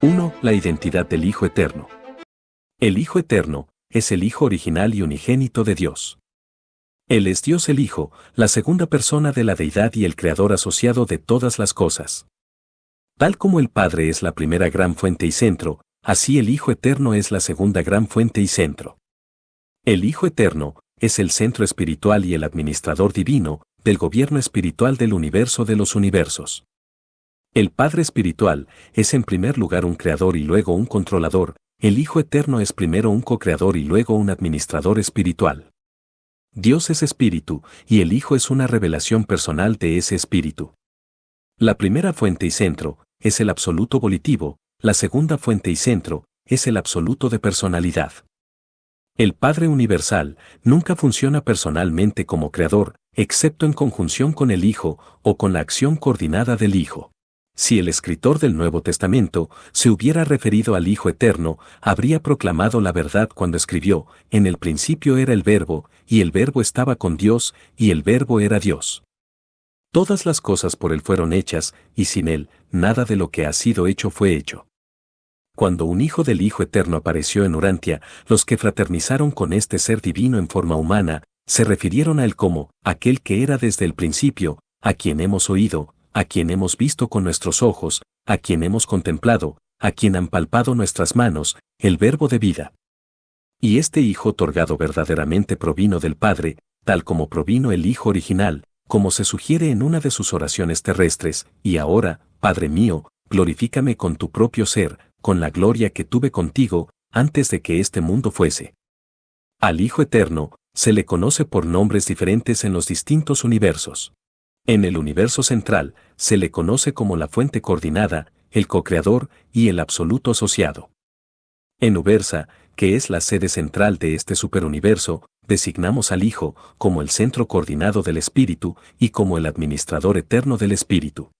1. La identidad del Hijo Eterno. El Hijo Eterno es el Hijo original y unigénito de Dios. Él es Dios el Hijo, la segunda persona de la Deidad y el Creador asociado de todas las cosas. Tal como el Padre es la primera gran fuente y centro, así el Hijo Eterno es la segunda gran fuente y centro. El Hijo Eterno es el centro espiritual y el administrador divino del gobierno espiritual del universo de los universos. El Padre espiritual es en primer lugar un creador y luego un controlador, el Hijo Eterno es primero un co-creador y luego un administrador espiritual. Dios es espíritu, y el Hijo es una revelación personal de ese espíritu. La primera fuente y centro es el absoluto volitivo, la segunda fuente y centro es el absoluto de personalidad. El Padre universal nunca funciona personalmente como creador, excepto en conjunción con el Hijo o con la acción coordinada del Hijo. Si el escritor del Nuevo Testamento se hubiera referido al Hijo Eterno, habría proclamado la verdad cuando escribió: en el principio era el Verbo, y el Verbo estaba con Dios, y el Verbo era Dios. Todas las cosas por Él fueron hechas, y sin Él, nada de lo que ha sido hecho fue hecho. Cuando un hijo del Hijo Eterno apareció en Urantia, los que fraternizaron con este ser divino en forma humana, se refirieron a Él como aquel que era desde el principio, a quien hemos oído, a quien hemos visto con nuestros ojos, a quien hemos contemplado, a quien han palpado nuestras manos, el Verbo de vida. Y este Hijo otorgado verdaderamente provino del Padre, tal como provino el Hijo original, como se sugiere en una de sus oraciones terrestres: y ahora, Padre mío, glorifícame con tu propio ser, con la gloria que tuve contigo, antes de que este mundo fuese. Al Hijo Eterno se le conoce por nombres diferentes en los distintos universos. En el universo central, se le conoce como la fuente coordinada, el co-creador y el absoluto asociado. En Ubersa, que es la sede central de este superuniverso, designamos al Hijo como el centro coordinado del Espíritu y como el administrador eterno del Espíritu.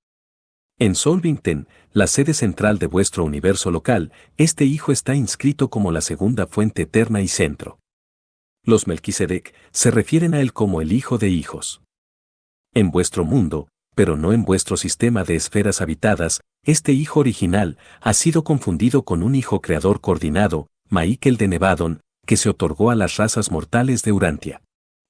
En Solvington, la sede central de vuestro universo local, este Hijo está inscrito como la segunda fuente eterna y centro. Los Melquisedec se refieren a Él como el Hijo de hijos. En vuestro mundo, pero no en vuestro sistema de esferas habitadas, este Hijo original ha sido confundido con un Hijo creador coordinado, Michael de Nevadon, que se otorgó a las razas mortales de Urantia.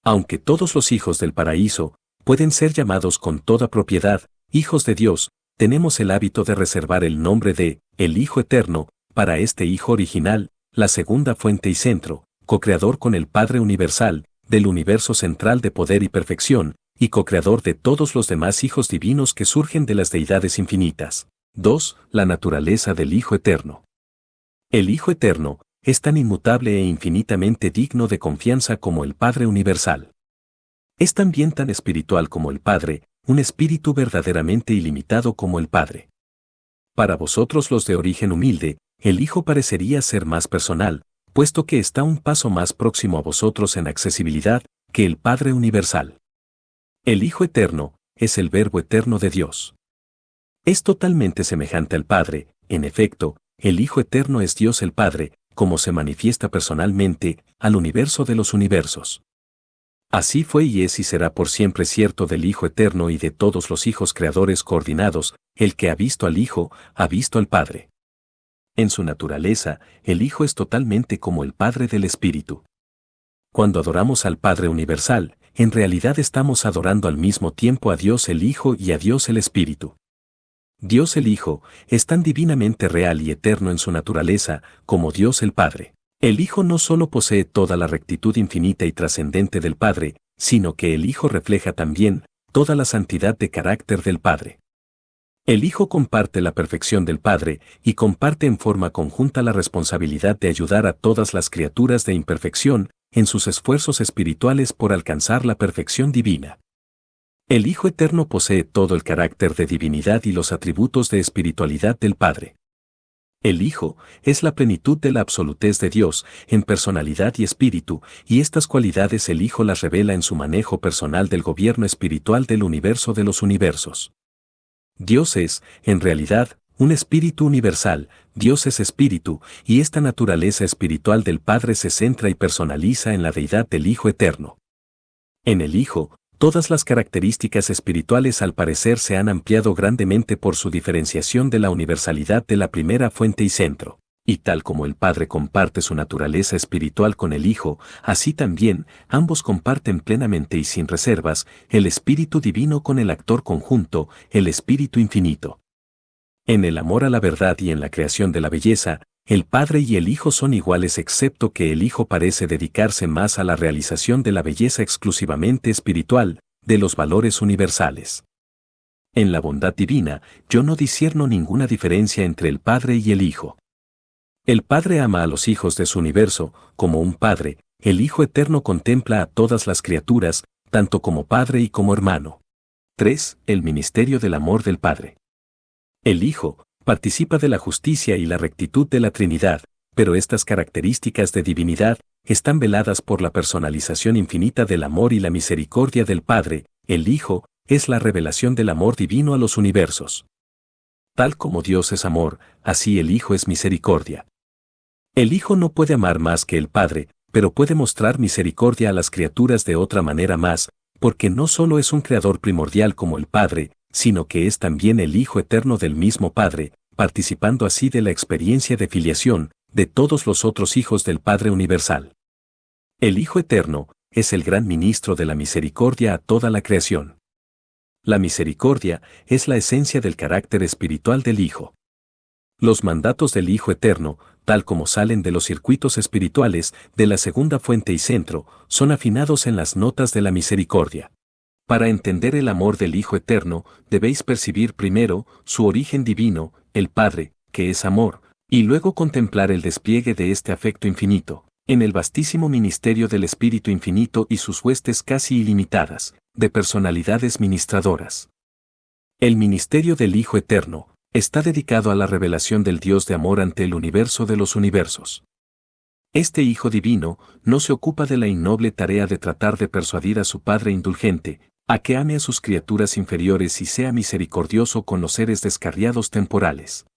Aunque todos los hijos del paraíso pueden ser llamados con toda propiedad hijos de Dios, tenemos el hábito de reservar el nombre de el Hijo Eterno para este Hijo original, la segunda fuente y centro, co-creador con el Padre universal, del universo central de poder y perfección, y co-creador de todos los demás hijos divinos que surgen de las deidades infinitas. 2. La naturaleza del Hijo Eterno. El Hijo Eterno es tan inmutable e infinitamente digno de confianza como el Padre universal. Es también tan espiritual como el Padre, un espíritu verdaderamente ilimitado como el Padre. Para vosotros los de origen humilde, el Hijo parecería ser más personal, puesto que está un paso más próximo a vosotros en accesibilidad que el Padre universal. El Hijo Eterno es el Verbo eterno de Dios. Es totalmente semejante al Padre, en efecto, el Hijo Eterno es Dios el Padre, como se manifiesta personalmente al universo de los universos. Así fue y es y será por siempre cierto del Hijo Eterno y de todos los hijos creadores coordinados: el que ha visto al Hijo, ha visto al Padre. En su naturaleza, el Hijo es totalmente como el Padre del Espíritu. Cuando adoramos al Padre universal, en realidad estamos adorando al mismo tiempo a Dios el Hijo y a Dios el Espíritu. Dios el Hijo es tan divinamente real y eterno en su naturaleza como Dios el Padre. El Hijo no solo posee toda la rectitud infinita y trascendente del Padre, sino que el Hijo refleja también toda la santidad de carácter del Padre. El Hijo comparte la perfección del Padre y comparte en forma conjunta la responsabilidad de ayudar a todas las criaturas de imperfección en sus esfuerzos espirituales por alcanzar la perfección divina. El Hijo Eterno posee todo el carácter de divinidad y los atributos de espiritualidad del Padre. El Hijo es la plenitud de la absolutez de Dios en personalidad y espíritu, y estas cualidades el Hijo las revela en su manejo personal del gobierno espiritual del universo de los universos. Dios es, en realidad, un espíritu universal, Dios es espíritu, y esta naturaleza espiritual del Padre se centra y personaliza en la deidad del Hijo Eterno. En el Hijo, Todas las características espirituales al parecer se han ampliado grandemente por su diferenciación de la universalidad de la primera fuente y centro. Y tal como el Padre comparte su naturaleza espiritual con el Hijo, así también ambos comparten plenamente y sin reservas el Espíritu Divino con el actor conjunto, el Espíritu Infinito. En el amor a la verdad y en la creación de la belleza, el Padre y el Hijo son iguales excepto que el Hijo parece dedicarse más a la realización de la belleza exclusivamente espiritual, de los valores universales. En la bondad divina, yo no discierno ninguna diferencia entre el Padre y el Hijo. El Padre ama a los hijos de su universo, como un Padre, el Hijo eterno contempla a todas las criaturas, tanto como Padre y como hermano. 3. El ministerio del amor del Padre. El Hijo participa de la justicia y la rectitud de la Trinidad, pero estas características de divinidad están veladas por la personalización infinita del amor y la misericordia del Padre. El Hijo es la revelación del amor divino a los universos. Tal como Dios es amor, así el Hijo es misericordia. El Hijo no puede amar más que el Padre, pero puede mostrar misericordia a las criaturas de otra manera más, porque no solo es un creador primordial como el Padre, sino que es también el Hijo eterno del mismo Padre, participando así de la experiencia de filiación de todos los otros hijos del Padre universal. El Hijo eterno es el gran ministro de la misericordia a toda la creación. La misericordia es la esencia del carácter espiritual del Hijo. Los mandatos del Hijo eterno, tal como salen de los circuitos espirituales de la segunda fuente y centro, son afinados en las notas de la misericordia. Para entender el amor del Hijo eterno, debéis percibir primero su origen divino, el Padre, que es amor, y luego contemplar el despliegue de este afecto infinito, en el vastísimo ministerio del Espíritu Infinito y sus huestes casi ilimitadas, de personalidades ministradoras. El ministerio del Hijo eterno está dedicado a la revelación del Dios de amor ante el universo de los universos. Este Hijo divino no se ocupa de la innoble tarea de tratar de persuadir a su Padre indulgente, a que ame a sus criaturas inferiores y sea misericordioso con los seres descarriados temporales.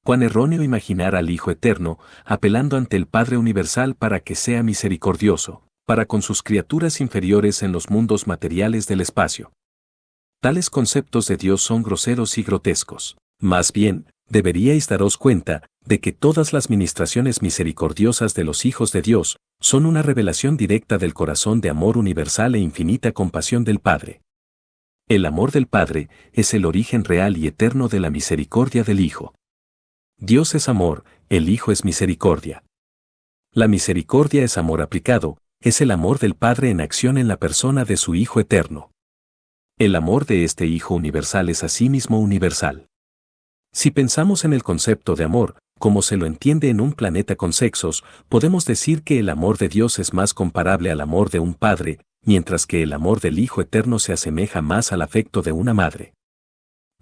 Cuán erróneo imaginar al Hijo eterno, apelando ante el Padre universal para que sea misericordioso, para con sus criaturas inferiores en los mundos materiales del espacio. Tales conceptos de Dios son groseros y grotescos. Más bien, deberíais daros cuenta de que todas las ministraciones misericordiosas de los hijos de Dios son una revelación directa del corazón de amor universal e infinita compasión del Padre. El amor del Padre es el origen real y eterno de la misericordia del Hijo. Dios es amor, el Hijo es misericordia. La misericordia es amor aplicado, es el amor del Padre en acción en la persona de su Hijo eterno. El amor de este Hijo universal es asimismo universal. Si pensamos en el concepto de amor, como se lo entiende en un planeta con sexos, podemos decir que el amor de Dios es más comparable al amor de un padre, mientras que el amor del Hijo eterno se asemeja más al afecto de una madre.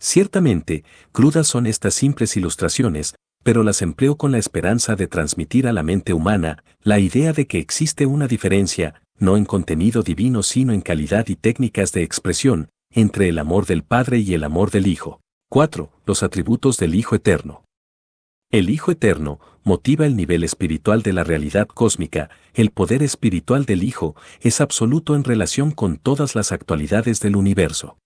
Ciertamente, crudas son estas simples ilustraciones, pero las empleo con la esperanza de transmitir a la mente humana la idea de que existe una diferencia, no en contenido divino sino en calidad y técnicas de expresión, entre el amor del Padre y el amor del Hijo. 4. Los atributos del Hijo eterno. El Hijo eterno motiva el nivel espiritual de la realidad cósmica. El poder espiritual del Hijo es absoluto en relación con todas las actualidades del universo.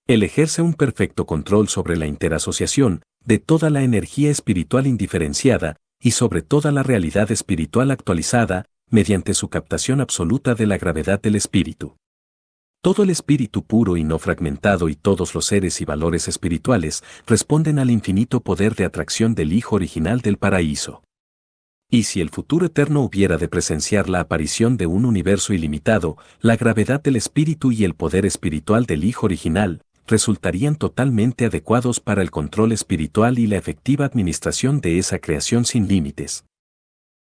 Él ejerce un perfecto control sobre la interasociación de toda la energía espiritual indiferenciada y sobre toda la realidad espiritual actualizada mediante su captación absoluta de la gravedad del espíritu. Todo el espíritu puro y no fragmentado y todos los seres y valores espirituales responden al infinito poder de atracción del Hijo original del paraíso. Y si el futuro eterno hubiera de presenciar la aparición de un universo ilimitado, la gravedad del espíritu y el poder espiritual del Hijo original resultarían totalmente adecuados para el control espiritual y la efectiva administración de esa creación sin límites.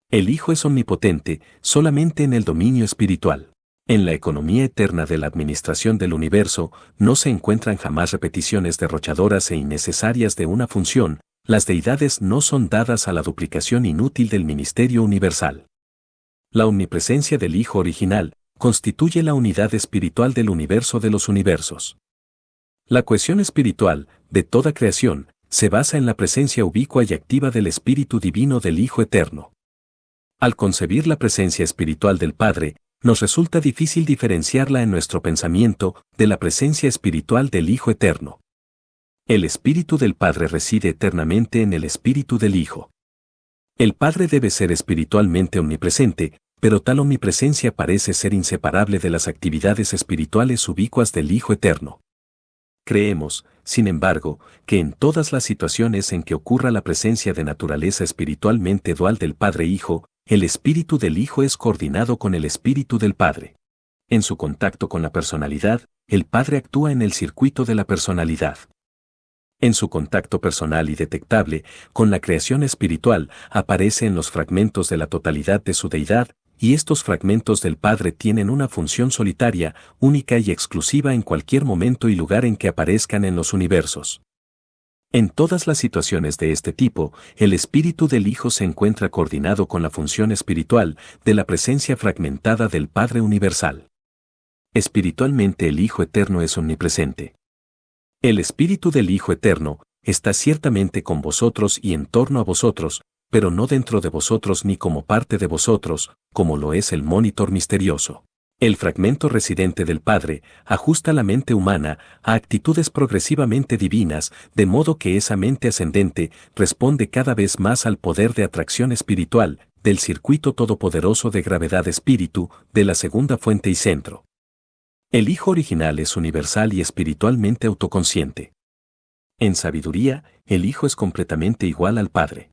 El Hijo es omnipotente solamente en el dominio espiritual. En la economía eterna de la administración del universo no se encuentran jamás repeticiones derrochadoras e innecesarias de una función. Las deidades no son dadas a la duplicación inútil del ministerio universal. La omnipresencia del Hijo original constituye la unidad espiritual del universo de los universos. La cohesión espiritual de toda creación se basa en la presencia ubicua y activa del Espíritu Divino del Hijo eterno. Al concebir la presencia espiritual del Padre, nos resulta difícil diferenciarla en nuestro pensamiento de la presencia espiritual del Hijo Eterno. El Espíritu del Padre reside eternamente en el Espíritu del Hijo. El Padre debe ser espiritualmente omnipresente, pero tal omnipresencia parece ser inseparable de las actividades espirituales ubicuas del Hijo Eterno. Creemos, sin embargo, que en todas las situaciones en que ocurra la presencia de naturaleza espiritualmente dual del Padre-Hijo, el Espíritu del Hijo es coordinado con el Espíritu del Padre. En su contacto con la personalidad, el Padre actúa en el circuito de la personalidad. En su contacto personal y detectable con la creación espiritual, aparece en los fragmentos de la totalidad de su deidad, y estos fragmentos del Padre tienen una función solitaria, única y exclusiva en cualquier momento y lugar en que aparezcan en los universos. En todas las situaciones de este tipo, el Espíritu del Hijo se encuentra coordinado con la función espiritual de la presencia fragmentada del Padre universal. Espiritualmente el Hijo Eterno es omnipresente. El Espíritu del Hijo Eterno está ciertamente con vosotros y en torno a vosotros, pero no dentro de vosotros ni como parte de vosotros, como lo es el monitor misterioso. El fragmento residente del Padre ajusta la mente humana a actitudes progresivamente divinas, de modo que esa mente ascendente responde cada vez más al poder de atracción espiritual del circuito todopoderoso de gravedad espíritu, de la segunda fuente y centro. El Hijo original es universal y espiritualmente autoconsciente. En sabiduría, el Hijo es completamente igual al Padre.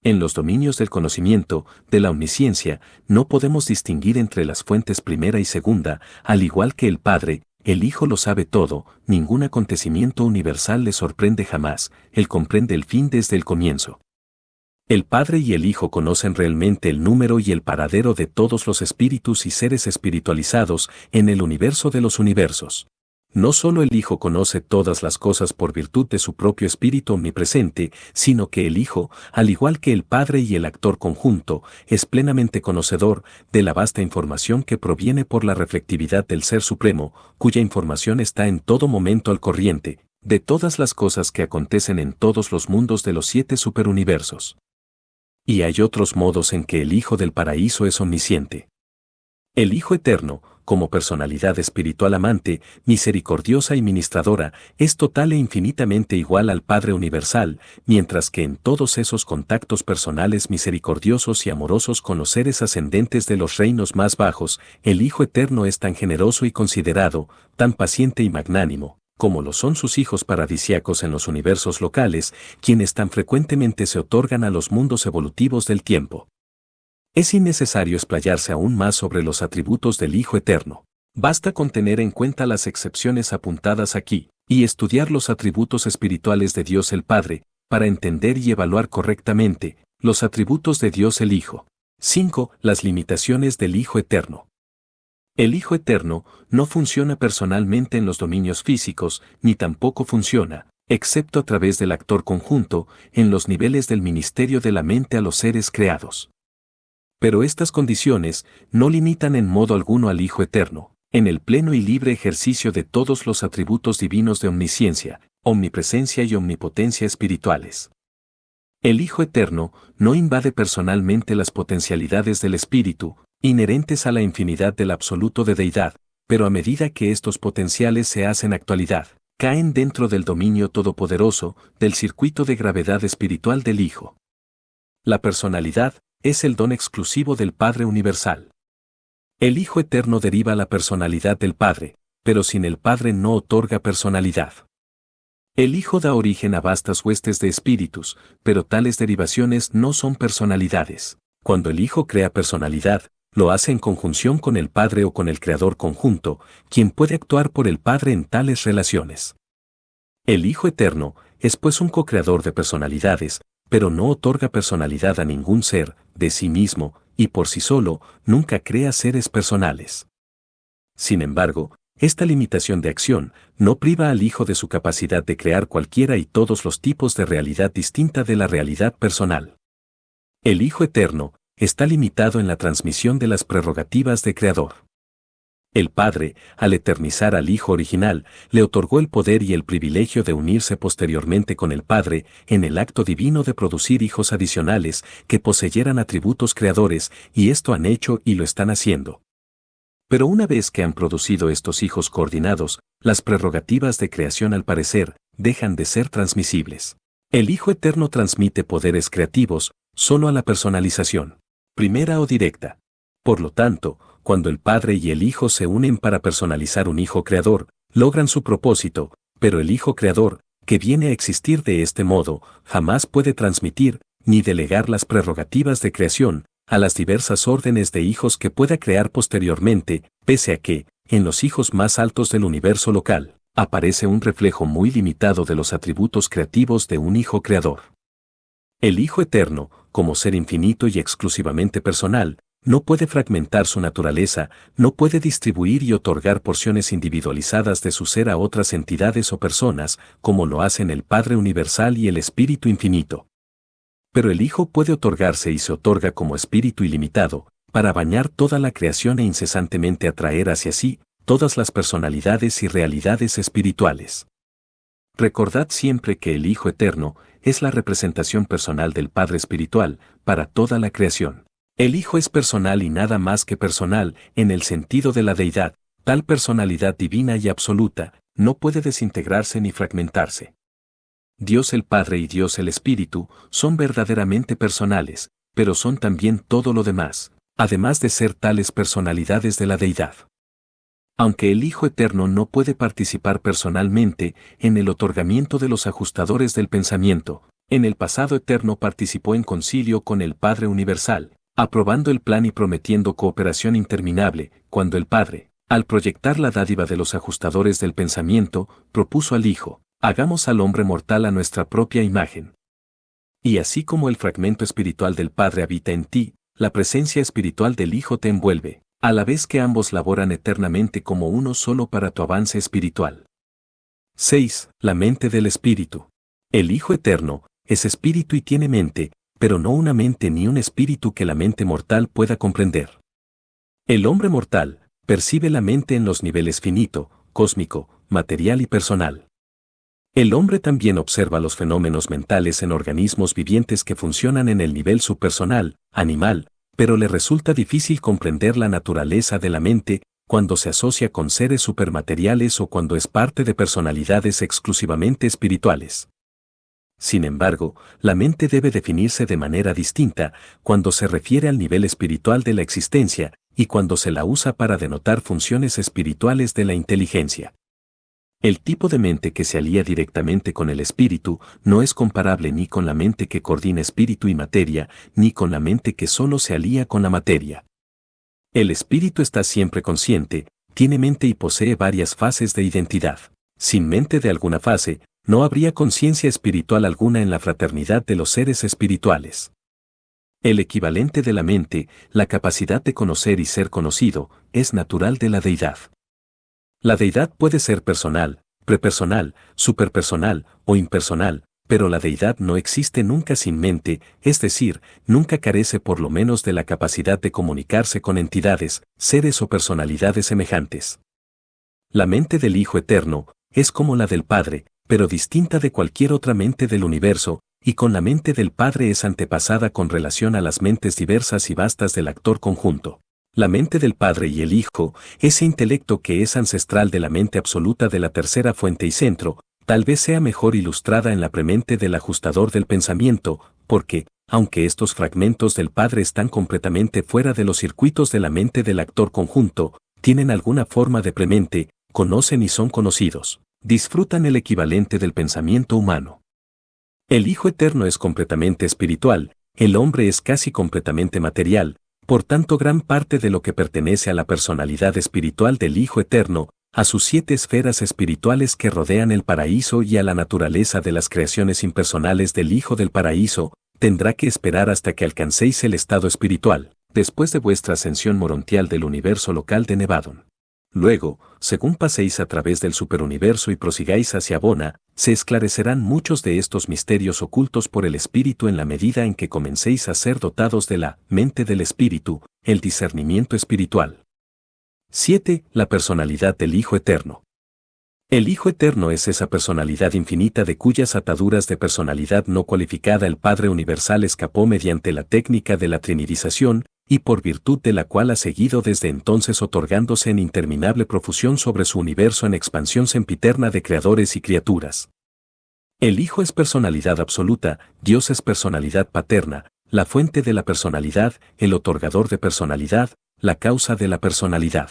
En los dominios del conocimiento, de la omnisciencia, no podemos distinguir entre las fuentes primera y segunda, al igual que el Padre, el Hijo lo sabe todo, ningún acontecimiento universal le sorprende jamás, él comprende el fin desde el comienzo. El Padre y el Hijo conocen realmente el número y el paradero de todos los espíritus y seres espiritualizados en el universo de los universos. No solo el Hijo conoce todas las cosas por virtud de su propio espíritu omnipresente, sino que el Hijo, al igual que el Padre y el actor conjunto, es plenamente conocedor de la vasta información que proviene por la reflectividad del Ser Supremo, cuya información está en todo momento al corriente, de todas las cosas que acontecen en todos los mundos de los 7 superuniversos. Y hay otros modos en que el Hijo del Paraíso es omnisciente. El Hijo Eterno, como personalidad espiritual amante, misericordiosa y ministradora, es total e infinitamente igual al Padre Universal, mientras que en todos esos contactos personales misericordiosos y amorosos con los seres ascendentes de los reinos más bajos, el Hijo Eterno es tan generoso y considerado, tan paciente y magnánimo, como lo son sus hijos paradisíacos en los universos locales, quienes tan frecuentemente se otorgan a los mundos evolutivos del tiempo. Es innecesario explayarse aún más sobre los atributos del Hijo Eterno. Basta con tener en cuenta las excepciones apuntadas aquí, y estudiar los atributos espirituales de Dios el Padre, para entender y evaluar correctamente los atributos de Dios el Hijo. 5. Las limitaciones del Hijo Eterno. El Hijo Eterno no funciona personalmente en los dominios físicos, ni tampoco funciona, excepto a través del actor conjunto, en los niveles del ministerio de la mente a los seres creados. Pero estas condiciones no limitan en modo alguno al Hijo Eterno, en el pleno y libre ejercicio de todos los atributos divinos de omnisciencia, omnipresencia y omnipotencia espirituales. El Hijo Eterno no invade personalmente las potencialidades del Espíritu, inherentes a la infinidad del absoluto de deidad, pero a medida que estos potenciales se hacen actualidad, caen dentro del dominio todopoderoso, del circuito de gravedad espiritual del Hijo. La personalidad es el don exclusivo del Padre Universal. El Hijo Eterno deriva la personalidad del Padre, pero sin el Padre no otorga personalidad. El Hijo da origen a vastas huestes de espíritus, pero tales derivaciones no son personalidades. Cuando el Hijo crea personalidad, lo hace en conjunción con el Padre o con el Creador conjunto, quien puede actuar por el Padre en tales relaciones. El Hijo Eterno es pues un co-creador de personalidades, pero no otorga personalidad a ningún ser, de sí mismo, y por sí solo, nunca crea seres personales. Sin embargo, esta limitación de acción no priva al Hijo de su capacidad de crear cualquiera y todos los tipos de realidad distinta de la realidad personal. El Hijo Eterno está limitado en la transmisión de las prerrogativas de Creador. El Padre, al eternizar al Hijo original, le otorgó el poder y el privilegio de unirse posteriormente con el Padre en el acto divino de producir hijos adicionales que poseyeran atributos creadores, y esto han hecho y lo están haciendo. Pero una vez que han producido estos hijos coordinados, las prerrogativas de creación al parecer dejan de ser transmisibles. El Hijo Eterno transmite poderes creativos solo a la personalización, primera o directa. Por lo tanto, cuando el Padre y el Hijo se unen para personalizar un Hijo Creador, logran su propósito, pero el Hijo Creador, que viene a existir de este modo, jamás puede transmitir ni delegar las prerrogativas de creación a las diversas órdenes de hijos que pueda crear posteriormente, pese a que, en los hijos más altos del universo local, aparece un reflejo muy limitado de los atributos creativos de un Hijo Creador. El Hijo Eterno, como ser infinito y exclusivamente personal, no puede fragmentar su naturaleza, no puede distribuir y otorgar porciones individualizadas de su ser a otras entidades o personas, como lo hacen el Padre Universal y el Espíritu Infinito. Pero el Hijo puede otorgarse y se otorga como espíritu ilimitado, para bañar toda la creación e incesantemente atraer hacia sí todas las personalidades y realidades espirituales. Recordad siempre que el Hijo Eterno es la representación personal del Padre Espiritual para toda la creación. El Hijo es personal y nada más que personal en el sentido de la deidad. Tal personalidad divina y absoluta no puede desintegrarse ni fragmentarse. Dios el Padre y Dios el Espíritu son verdaderamente personales, pero son también todo lo demás, además de ser tales personalidades de la deidad. Aunque el Hijo Eterno no puede participar personalmente en el otorgamiento de los ajustadores del pensamiento, en el pasado eterno participó en concilio con el Padre Universal, aprobando el plan y prometiendo cooperación interminable, cuando el Padre, al proyectar la dádiva de los ajustadores del pensamiento, propuso al Hijo: hagamos al hombre mortal a nuestra propia imagen. Y así como el fragmento espiritual del Padre habita en ti, la presencia espiritual del Hijo te envuelve, a la vez que ambos laboran eternamente como uno solo para tu avance espiritual. 6. La mente del Espíritu. El Hijo Eterno es espíritu y tiene mente, pero no una mente ni un espíritu que la mente mortal pueda comprender. El hombre mortal percibe la mente en los niveles finito, cósmico, material y personal. El hombre también observa los fenómenos mentales en organismos vivientes que funcionan en el nivel subpersonal, animal, pero le resulta difícil comprender la naturaleza de la mente cuando se asocia con seres supermateriales o cuando es parte de personalidades exclusivamente espirituales. Sin embargo, la mente debe definirse de manera distinta cuando se refiere al nivel espiritual de la existencia y cuando se la usa para denotar funciones espirituales de la inteligencia. El tipo de mente que se alía directamente con el espíritu no es comparable ni con la mente que coordina espíritu y materia, ni con la mente que solo se alía con la materia. El espíritu está siempre consciente, tiene mente y posee varias fases de identidad. Sin mente de alguna fase, no habría conciencia espiritual alguna en la fraternidad de los seres espirituales. El equivalente de la mente, la capacidad de conocer y ser conocido, es natural de la deidad. La deidad puede ser personal, prepersonal, superpersonal o impersonal, pero la deidad no existe nunca sin mente, es decir, nunca carece por lo menos de la capacidad de comunicarse con entidades, seres o personalidades semejantes. La mente del Hijo Eterno es como la del Padre, pero distinta de cualquier otra mente del universo, y con la mente del Padre es antepasada con relación a las mentes diversas y vastas del actor conjunto. La mente del Padre y el Hijo, ese intelecto que es ancestral de la mente absoluta de la tercera fuente y centro, tal vez sea mejor ilustrada en la premente del ajustador del pensamiento, porque, aunque estos fragmentos del Padre están completamente fuera de los circuitos de la mente del actor conjunto, tienen alguna forma de premente, conocen y son conocidos, disfrutan el equivalente del pensamiento humano. El Hijo Eterno es completamente espiritual, el hombre es casi completamente material. Por tanto, gran parte de lo que pertenece a la personalidad espiritual del Hijo Eterno, a sus 7 esferas espirituales que rodean el paraíso y a la naturaleza de las creaciones impersonales del Hijo del Paraíso, tendrá que esperar hasta que alcancéis el estado espiritual, después de vuestra ascensión morontial del universo local de Nevadon. Luego, según paséis a través del superuniverso y prosigáis hacia Bona, se esclarecerán muchos de estos misterios ocultos por el Espíritu en la medida en que comencéis a ser dotados de la mente del Espíritu, el discernimiento espiritual. 7. La personalidad del Hijo Eterno. El Hijo Eterno es esa personalidad infinita de cuyas ataduras de personalidad no cualificada el Padre Universal escapó mediante la técnica de la trinidización, y por virtud de la cual ha seguido desde entonces otorgándose en interminable profusión sobre su universo en expansión sempiterna de creadores y criaturas. El Hijo es personalidad absoluta, Dios es personalidad paterna, la fuente de la personalidad, el otorgador de personalidad, la causa de la personalidad.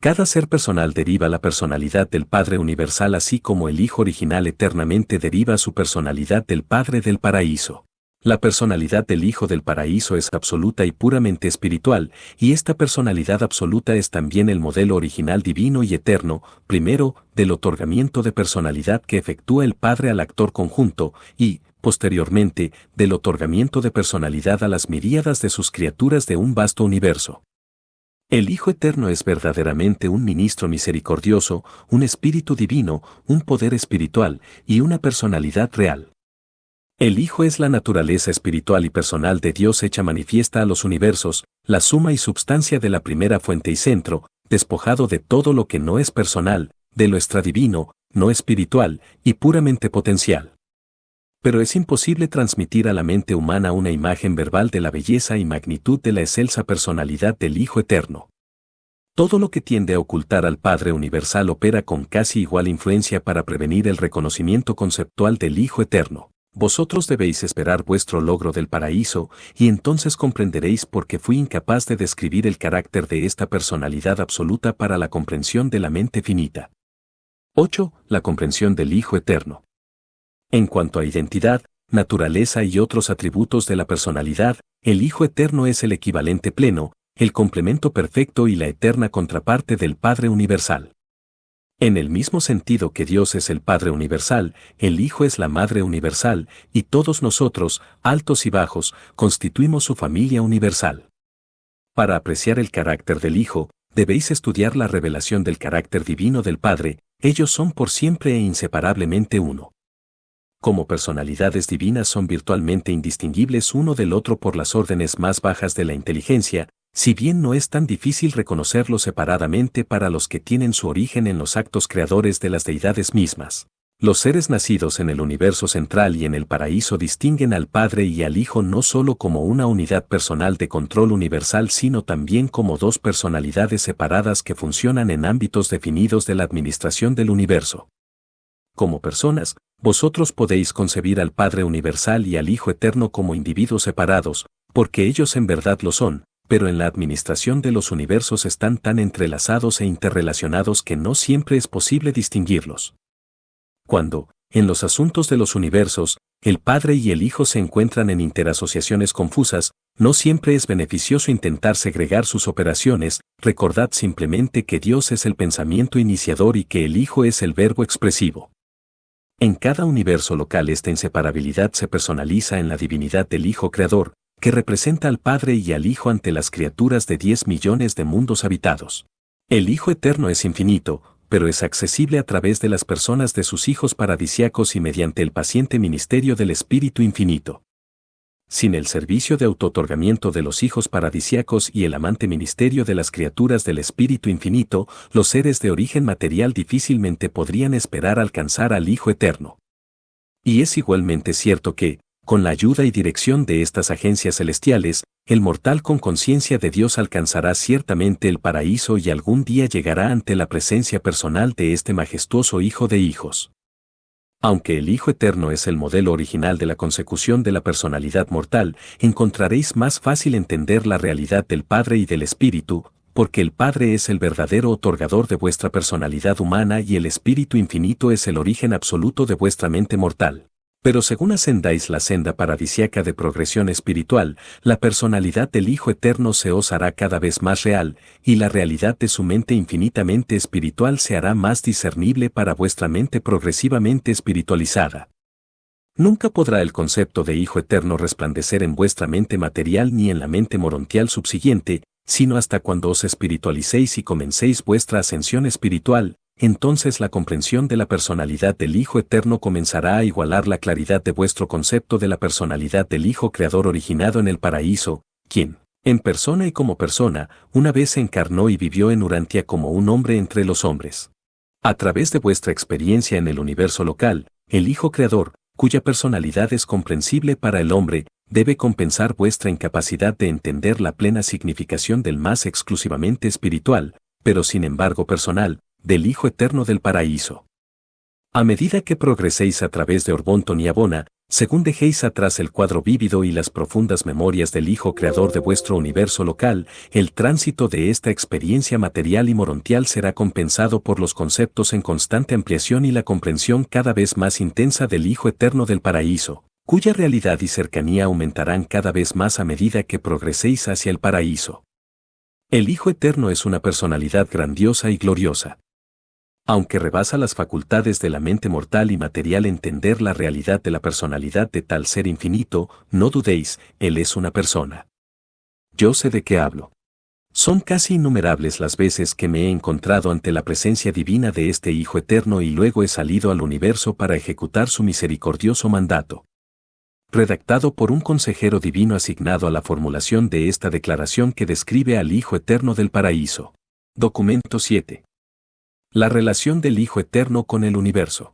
Cada ser personal deriva la personalidad del Padre universal así como el Hijo original eternamente deriva su personalidad del Padre del paraíso. La personalidad del Hijo del paraíso es absoluta y puramente espiritual, y esta personalidad absoluta es también el modelo original divino y eterno, primero, del otorgamiento de personalidad que efectúa el Padre al actor conjunto, y, posteriormente, del otorgamiento de personalidad a las miríadas de sus criaturas de un vasto universo. El Hijo Eterno es verdaderamente un ministro misericordioso, un espíritu divino, un poder espiritual y una personalidad real. El Hijo es la naturaleza espiritual y personal de Dios hecha manifiesta a los universos, la suma y substancia de la primera fuente y centro, despojado de todo lo que no es personal, de lo extradivino, no espiritual y puramente potencial. Pero es imposible transmitir a la mente humana una imagen verbal de la belleza y magnitud de la excelsa personalidad del Hijo Eterno. Todo lo que tiende a ocultar al Padre Universal opera con casi igual influencia para prevenir el reconocimiento conceptual del Hijo Eterno. Vosotros debéis esperar vuestro logro del paraíso, y entonces comprenderéis por qué fui incapaz de describir el carácter de esta personalidad absoluta para la comprensión de la mente finita. 8. La comprensión del Hijo Eterno. En cuanto a identidad, naturaleza y otros atributos de la personalidad, el Hijo Eterno es el equivalente pleno, el complemento perfecto y la eterna contraparte del Padre Universal. En el mismo sentido que Dios es el Padre Universal, el Hijo es la Madre Universal, y todos nosotros, altos y bajos, constituimos su familia universal. Para apreciar el carácter del Hijo, debéis estudiar la revelación del carácter divino del Padre, ellos son por siempre e inseparablemente uno. Como personalidades divinas son virtualmente indistinguibles uno del otro por las órdenes más bajas de la inteligencia, si bien no es tan difícil reconocerlo separadamente para los que tienen su origen en los actos creadores de las deidades mismas. Los seres nacidos en el universo central y en el paraíso distinguen al Padre y al Hijo no solo como una unidad personal de control universal sino también como dos personalidades separadas que funcionan en ámbitos definidos de la administración del universo. Como personas, vosotros podéis concebir al Padre Universal y al Hijo Eterno como individuos separados, porque ellos en verdad lo son, pero en la administración de los universos están tan entrelazados e interrelacionados que no siempre es posible distinguirlos. Cuando, en los asuntos de los universos, el Padre y el Hijo se encuentran en interasociaciones confusas, no siempre es beneficioso intentar segregar sus operaciones, recordad simplemente que Dios es el pensamiento iniciador y que el Hijo es el verbo expresivo. En cada universo local esta inseparabilidad se personaliza en la divinidad del Hijo Creador, que representa al Padre y al Hijo ante las criaturas de 10 millones de mundos habitados. El Hijo Eterno es infinito, pero es accesible a través de las personas de sus hijos paradisíacos y mediante el paciente ministerio del Espíritu Infinito. Sin el servicio de autootorgamiento de los hijos paradisíacos y el amante ministerio de las criaturas del Espíritu Infinito, los seres de origen material difícilmente podrían esperar alcanzar al Hijo Eterno. Y es igualmente cierto que, con la ayuda y dirección de estas agencias celestiales, el mortal con conciencia de Dios alcanzará ciertamente el paraíso y algún día llegará ante la presencia personal de este majestuoso Hijo de hijos. Aunque el Hijo Eterno es el modelo original de la consecución de la personalidad mortal, encontraréis más fácil entender la realidad del Padre y del Espíritu, porque el Padre es el verdadero otorgador de vuestra personalidad humana y el Espíritu Infinito es el origen absoluto de vuestra mente mortal. Pero según ascendáis la senda paradisíaca de progresión espiritual, la personalidad del Hijo Eterno se os hará cada vez más real, y la realidad de su mente infinitamente espiritual se hará más discernible para vuestra mente progresivamente espiritualizada. Nunca podrá el concepto de Hijo Eterno resplandecer en vuestra mente material ni en la mente morontial subsiguiente, sino hasta cuando os espiritualicéis y comencéis vuestra ascensión espiritual. Entonces la comprensión de la personalidad del Hijo Eterno comenzará a igualar la claridad de vuestro concepto de la personalidad del Hijo Creador originado en el paraíso, quien, en persona y como persona, una vez se encarnó y vivió en Urantia como un hombre entre los hombres. A través de vuestra experiencia en el universo local, el Hijo Creador, cuya personalidad es comprensible para el hombre, debe compensar vuestra incapacidad de entender la plena significación del más exclusivamente espiritual, pero sin embargo personal, del Hijo Eterno del Paraíso. A medida que progreséis a través de Orbonton y Abona, según dejéis atrás el cuadro vívido y las profundas memorias del Hijo Creador de vuestro universo local, el tránsito de esta experiencia material y morontial será compensado por los conceptos en constante ampliación y la comprensión cada vez más intensa del Hijo Eterno del Paraíso, cuya realidad y cercanía aumentarán cada vez más a medida que progreséis hacia el paraíso. El Hijo Eterno es una personalidad grandiosa y gloriosa. Aunque rebasa las facultades de la mente mortal y material entender la realidad de la personalidad de tal ser infinito, no dudéis, Él es una persona. Yo sé de qué hablo. Son casi innumerables las veces que me he encontrado ante la presencia divina de este Hijo Eterno y luego he salido al universo para ejecutar su misericordioso mandato. Redactado por un consejero divino asignado a la formulación de esta declaración que describe al Hijo Eterno del Paraíso. Documento 7. La relación del Hijo Eterno con el universo.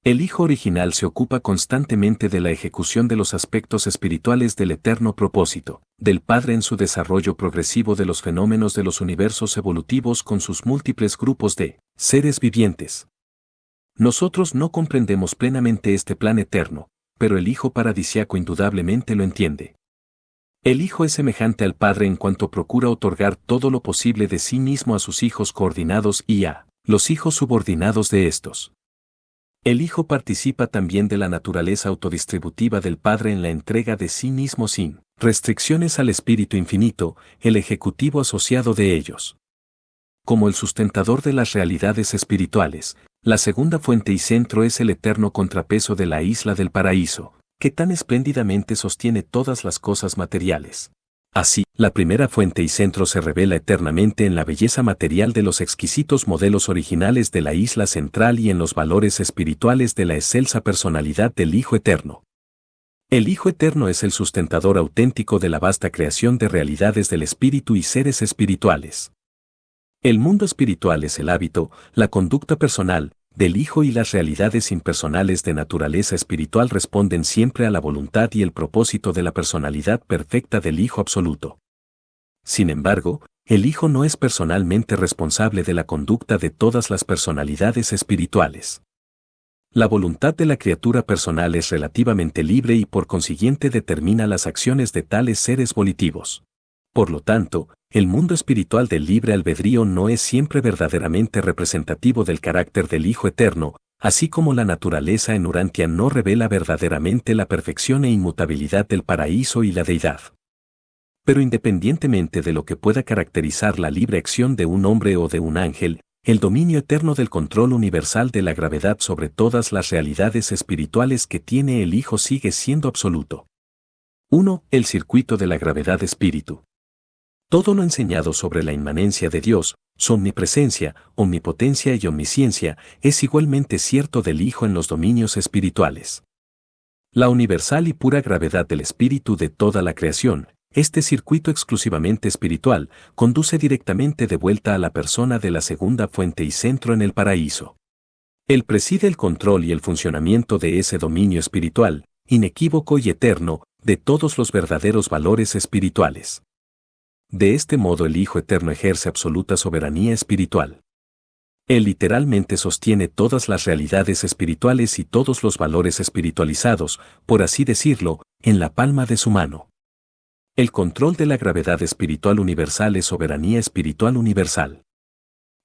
El Hijo original se ocupa constantemente de la ejecución de los aspectos espirituales del eterno propósito, del Padre en su desarrollo progresivo de los fenómenos de los universos evolutivos con sus múltiples grupos de seres vivientes. Nosotros no comprendemos plenamente este plan eterno, pero el Hijo paradisiaco indudablemente lo entiende. El Hijo es semejante al Padre en cuanto procura otorgar todo lo posible de sí mismo a sus hijos coordinados y a los hijos subordinados de estos. El Hijo participa también de la naturaleza autodistributiva del Padre en la entrega de sí mismo sin restricciones al Espíritu Infinito, el ejecutivo asociado de ellos. Como el sustentador de las realidades espirituales, la segunda fuente y centro es el eterno contrapeso de la isla del paraíso, que tan espléndidamente sostiene todas las cosas materiales. Así, la primera fuente y centro se revela eternamente en la belleza material de los exquisitos modelos originales de la isla central y en los valores espirituales de la excelsa personalidad del Hijo Eterno. El Hijo Eterno es el sustentador auténtico de la vasta creación de realidades del espíritu y seres espirituales. El mundo espiritual es el hábito, la conducta personal, del Hijo y las realidades impersonales de naturaleza espiritual responden siempre a la voluntad y el propósito de la personalidad perfecta del Hijo absoluto. Sin embargo, el Hijo no es personalmente responsable de la conducta de todas las personalidades espirituales. La voluntad de la criatura personal es relativamente libre y por consiguiente determina las acciones de tales seres volitivos. Por lo tanto, el mundo espiritual del libre albedrío no es siempre verdaderamente representativo del carácter del Hijo Eterno, así como la naturaleza en Urantia no revela verdaderamente la perfección e inmutabilidad del paraíso y la deidad. Pero independientemente de lo que pueda caracterizar la libre acción de un hombre o de un ángel, el dominio eterno del control universal de la gravedad sobre todas las realidades espirituales que tiene el Hijo sigue siendo absoluto. 1. El circuito de la gravedad espíritu. Todo lo enseñado sobre la inmanencia de Dios, su omnipresencia, omnipotencia y omnisciencia, es igualmente cierto del Hijo en los dominios espirituales. La universal y pura gravedad del espíritu de toda la creación, este circuito exclusivamente espiritual, conduce directamente de vuelta a la persona de la segunda fuente y centro en el paraíso. Él preside el control y el funcionamiento de ese dominio espiritual, inequívoco y eterno, de todos los verdaderos valores espirituales. De este modo el Hijo Eterno ejerce absoluta soberanía espiritual. Él literalmente sostiene todas las realidades espirituales y todos los valores espiritualizados, por así decirlo, en la palma de su mano. El control de la gravedad espiritual universal es soberanía espiritual universal.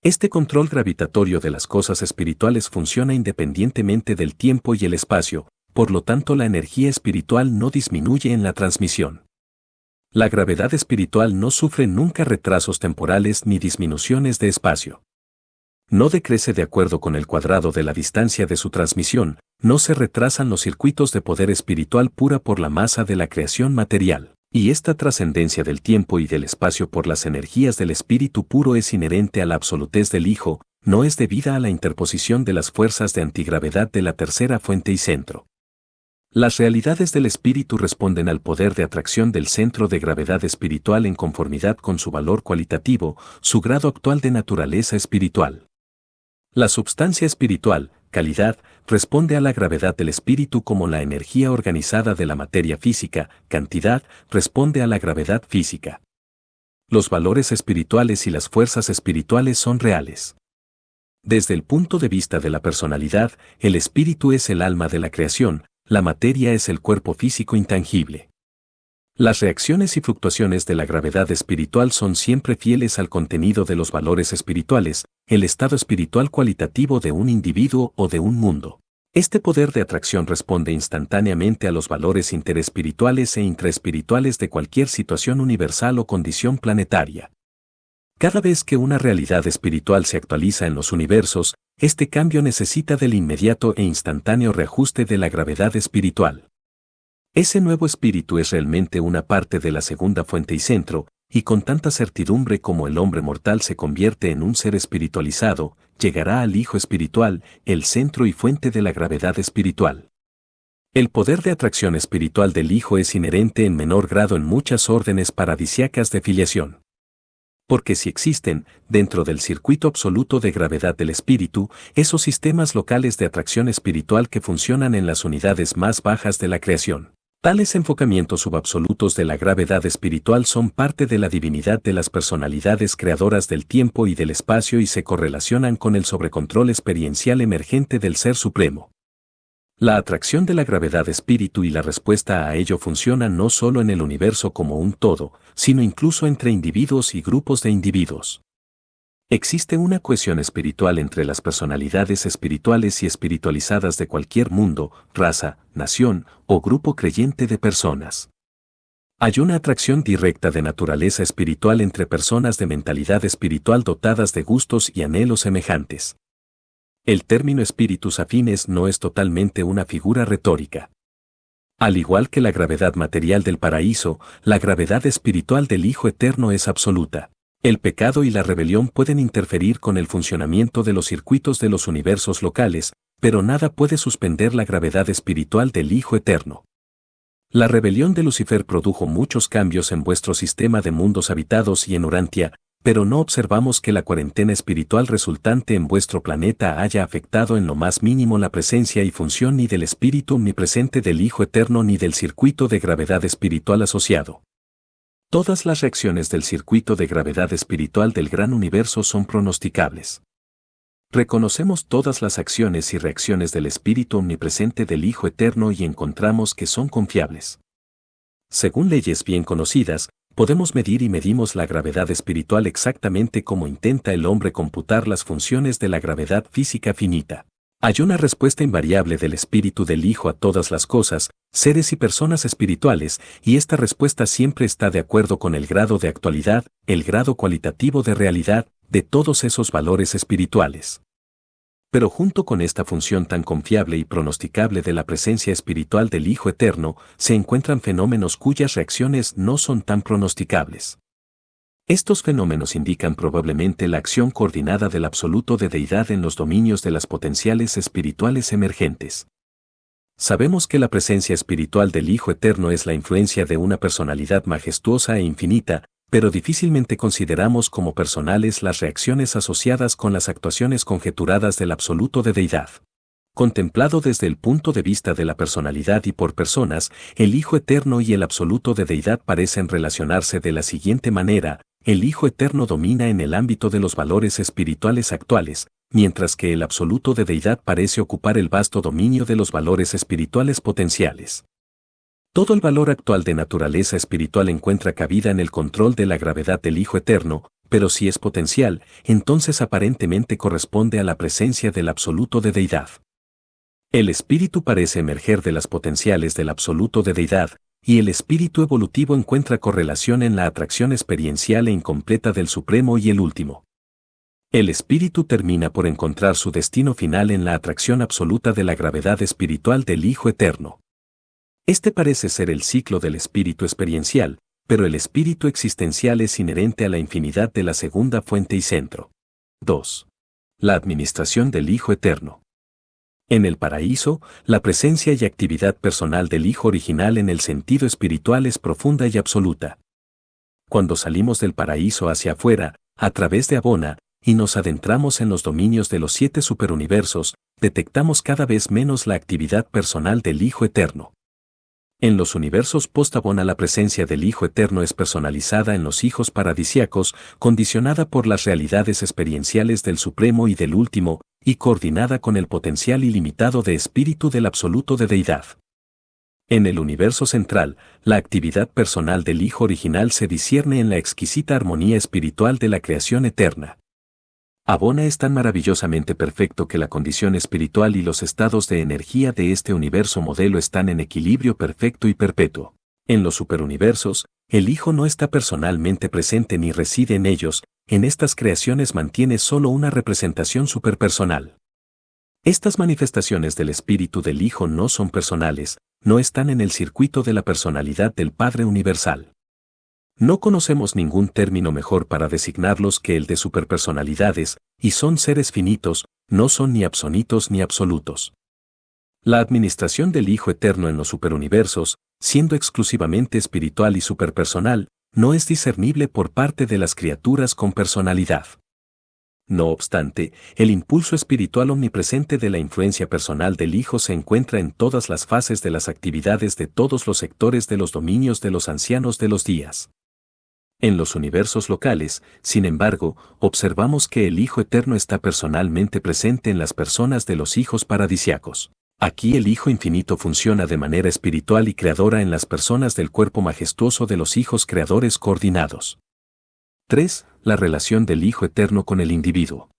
Este control gravitatorio de las cosas espirituales funciona independientemente del tiempo y el espacio, por lo tanto la energía espiritual no disminuye en la transmisión. La gravedad espiritual no sufre nunca retrasos temporales ni disminuciones de espacio. No decrece de acuerdo con el cuadrado de la distancia de su transmisión, no se retrasan los circuitos de poder espiritual pura por la masa de la creación material, y esta trascendencia del tiempo y del espacio por las energías del espíritu puro es inherente a la absolutez del Hijo, no es debida a la interposición de las fuerzas de antigravedad de la tercera fuente y centro. Las realidades del espíritu responden al poder de atracción del centro de gravedad espiritual en conformidad con su valor cualitativo, su grado actual de naturaleza espiritual. La substancia espiritual, calidad, responde a la gravedad del espíritu como la energía organizada de la materia física, cantidad, responde a la gravedad física. Los valores espirituales y las fuerzas espirituales son reales. Desde el punto de vista de la personalidad, el espíritu es el alma de la creación, la materia es el cuerpo físico intangible. Las reacciones y fluctuaciones de la gravedad espiritual son siempre fieles al contenido de los valores espirituales, el estado espiritual cualitativo de un individuo o de un mundo. Este poder de atracción responde instantáneamente a los valores interespirituales e intraespirituales de cualquier situación universal o condición planetaria. Cada vez que una realidad espiritual se actualiza en los universos, este cambio necesita del inmediato e instantáneo reajuste de la gravedad espiritual. Ese nuevo espíritu es realmente una parte de la segunda fuente y centro, y con tanta certidumbre como el hombre mortal se convierte en un ser espiritualizado, llegará al Hijo espiritual, el centro y fuente de la gravedad espiritual. El poder de atracción espiritual del Hijo es inherente en menor grado en muchas órdenes paradisíacas de filiación. Porque si existen, dentro del circuito absoluto de gravedad del espíritu, esos sistemas locales de atracción espiritual que funcionan en las unidades más bajas de la creación. Tales enfocamientos subabsolutos de la gravedad espiritual son parte de la divinidad de las personalidades creadoras del tiempo y del espacio y se correlacionan con el sobrecontrol experiencial emergente del Ser Supremo. La atracción de la gravedad espíritu y la respuesta a ello funcionan no solo en el universo como un todo, sino incluso entre individuos y grupos de individuos. Existe una cohesión espiritual entre las personalidades espirituales y espiritualizadas de cualquier mundo, raza, nación o grupo creyente de personas. Hay una atracción directa de naturaleza espiritual entre personas de mentalidad espiritual dotadas de gustos y anhelos semejantes. El término espíritus afines no es totalmente una figura retórica. Al igual que la gravedad material del paraíso, la gravedad espiritual del Hijo Eterno es absoluta. El pecado y la rebelión pueden interferir con el funcionamiento de los circuitos de los universos locales, pero nada puede suspender la gravedad espiritual del Hijo Eterno. La rebelión de Lucifer produjo muchos cambios en vuestro sistema de mundos habitados y en Urantia, pero no observamos que la cuarentena espiritual resultante en vuestro planeta haya afectado en lo más mínimo la presencia y función ni del espíritu omnipresente del Hijo Eterno ni del circuito de gravedad espiritual asociado. Todas las reacciones del circuito de gravedad espiritual del gran universo son pronosticables. Reconocemos todas las acciones y reacciones del espíritu omnipresente del Hijo Eterno y encontramos que son confiables. Según leyes bien conocidas, podemos medir y medimos la gravedad espiritual exactamente como intenta el hombre computar las funciones de la gravedad física finita. Hay una respuesta invariable del espíritu del Hijo a todas las cosas, seres y personas espirituales, y esta respuesta siempre está de acuerdo con el grado de actualidad, el grado cualitativo de realidad, de todos esos valores espirituales. Pero junto con esta función tan confiable y pronosticable de la presencia espiritual del Hijo Eterno, se encuentran fenómenos cuyas reacciones no son tan pronosticables. Estos fenómenos indican probablemente la acción coordinada del absoluto de deidad en los dominios de las potenciales espirituales emergentes. Sabemos que la presencia espiritual del Hijo Eterno es la influencia de una personalidad majestuosa e infinita, pero difícilmente consideramos como personales las reacciones asociadas con las actuaciones conjeturadas del absoluto de deidad. Contemplado desde el punto de vista de la personalidad y por personas, el Hijo Eterno y el absoluto de deidad parecen relacionarse de la siguiente manera: el Hijo Eterno domina en el ámbito de los valores espirituales actuales, mientras que el absoluto de deidad parece ocupar el vasto dominio de los valores espirituales potenciales. Todo el valor actual de naturaleza espiritual encuentra cabida en el control de la gravedad del Hijo Eterno, pero si es potencial, entonces aparentemente corresponde a la presencia del absoluto de deidad. El espíritu parece emerger de las potenciales del absoluto de deidad, y el espíritu evolutivo encuentra correlación en la atracción experiencial e incompleta del Supremo y el Último. El espíritu termina por encontrar su destino final en la atracción absoluta de la gravedad espiritual del Hijo Eterno. Este parece ser el ciclo del espíritu experiencial, pero el espíritu existencial es inherente a la infinidad de la segunda fuente y centro. 2. La administración del Hijo Eterno. En el paraíso, la presencia y actividad personal del Hijo original en el sentido espiritual es profunda y absoluta. Cuando salimos del paraíso hacia afuera, a través de Abona, y nos adentramos en los dominios de los 7 superuniversos, detectamos cada vez menos la actividad personal del Hijo Eterno. En los universos post-Abona la presencia del Hijo Eterno es personalizada en los hijos paradisíacos, condicionada por las realidades experienciales del Supremo y del Último, y coordinada con el potencial ilimitado de espíritu del Absoluto de Deidad. En el universo central, la actividad personal del Hijo original se discierne en la exquisita armonía espiritual de la creación eterna. Abona es tan maravillosamente perfecto que la condición espiritual y los estados de energía de este universo modelo están en equilibrio perfecto y perpetuo. En los superuniversos, el Hijo no está personalmente presente ni reside en ellos, en estas creaciones mantiene solo una representación superpersonal. Estas manifestaciones del espíritu del Hijo no son personales, no están en el circuito de la personalidad del Padre Universal. No conocemos ningún término mejor para designarlos que el de superpersonalidades, y son seres finitos, no son ni absonitos ni absolutos. La administración del Hijo Eterno en los superuniversos, siendo exclusivamente espiritual y superpersonal, no es discernible por parte de las criaturas con personalidad. No obstante, el impulso espiritual omnipresente de la influencia personal del Hijo se encuentra en todas las fases de las actividades de todos los sectores de los dominios de los ancianos de los días. En los universos locales, sin embargo, observamos que el Hijo Eterno está personalmente presente en las personas de los hijos paradisiacos. Aquí el Hijo Infinito funciona de manera espiritual y creadora en las personas del cuerpo majestuoso de los hijos creadores coordinados. 3. La relación del Hijo Eterno con el individuo.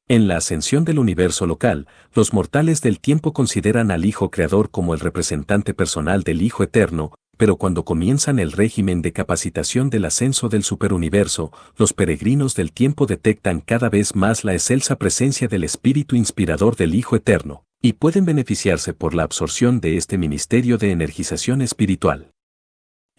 En la ascensión del universo local, los mortales del tiempo consideran al Hijo Creador como el representante personal del Hijo Eterno, pero cuando comienzan el régimen de capacitación del ascenso del superuniverso, los peregrinos del tiempo detectan cada vez más la excelsa presencia del espíritu inspirador del Hijo Eterno, y pueden beneficiarse por la absorción de este ministerio de energización espiritual.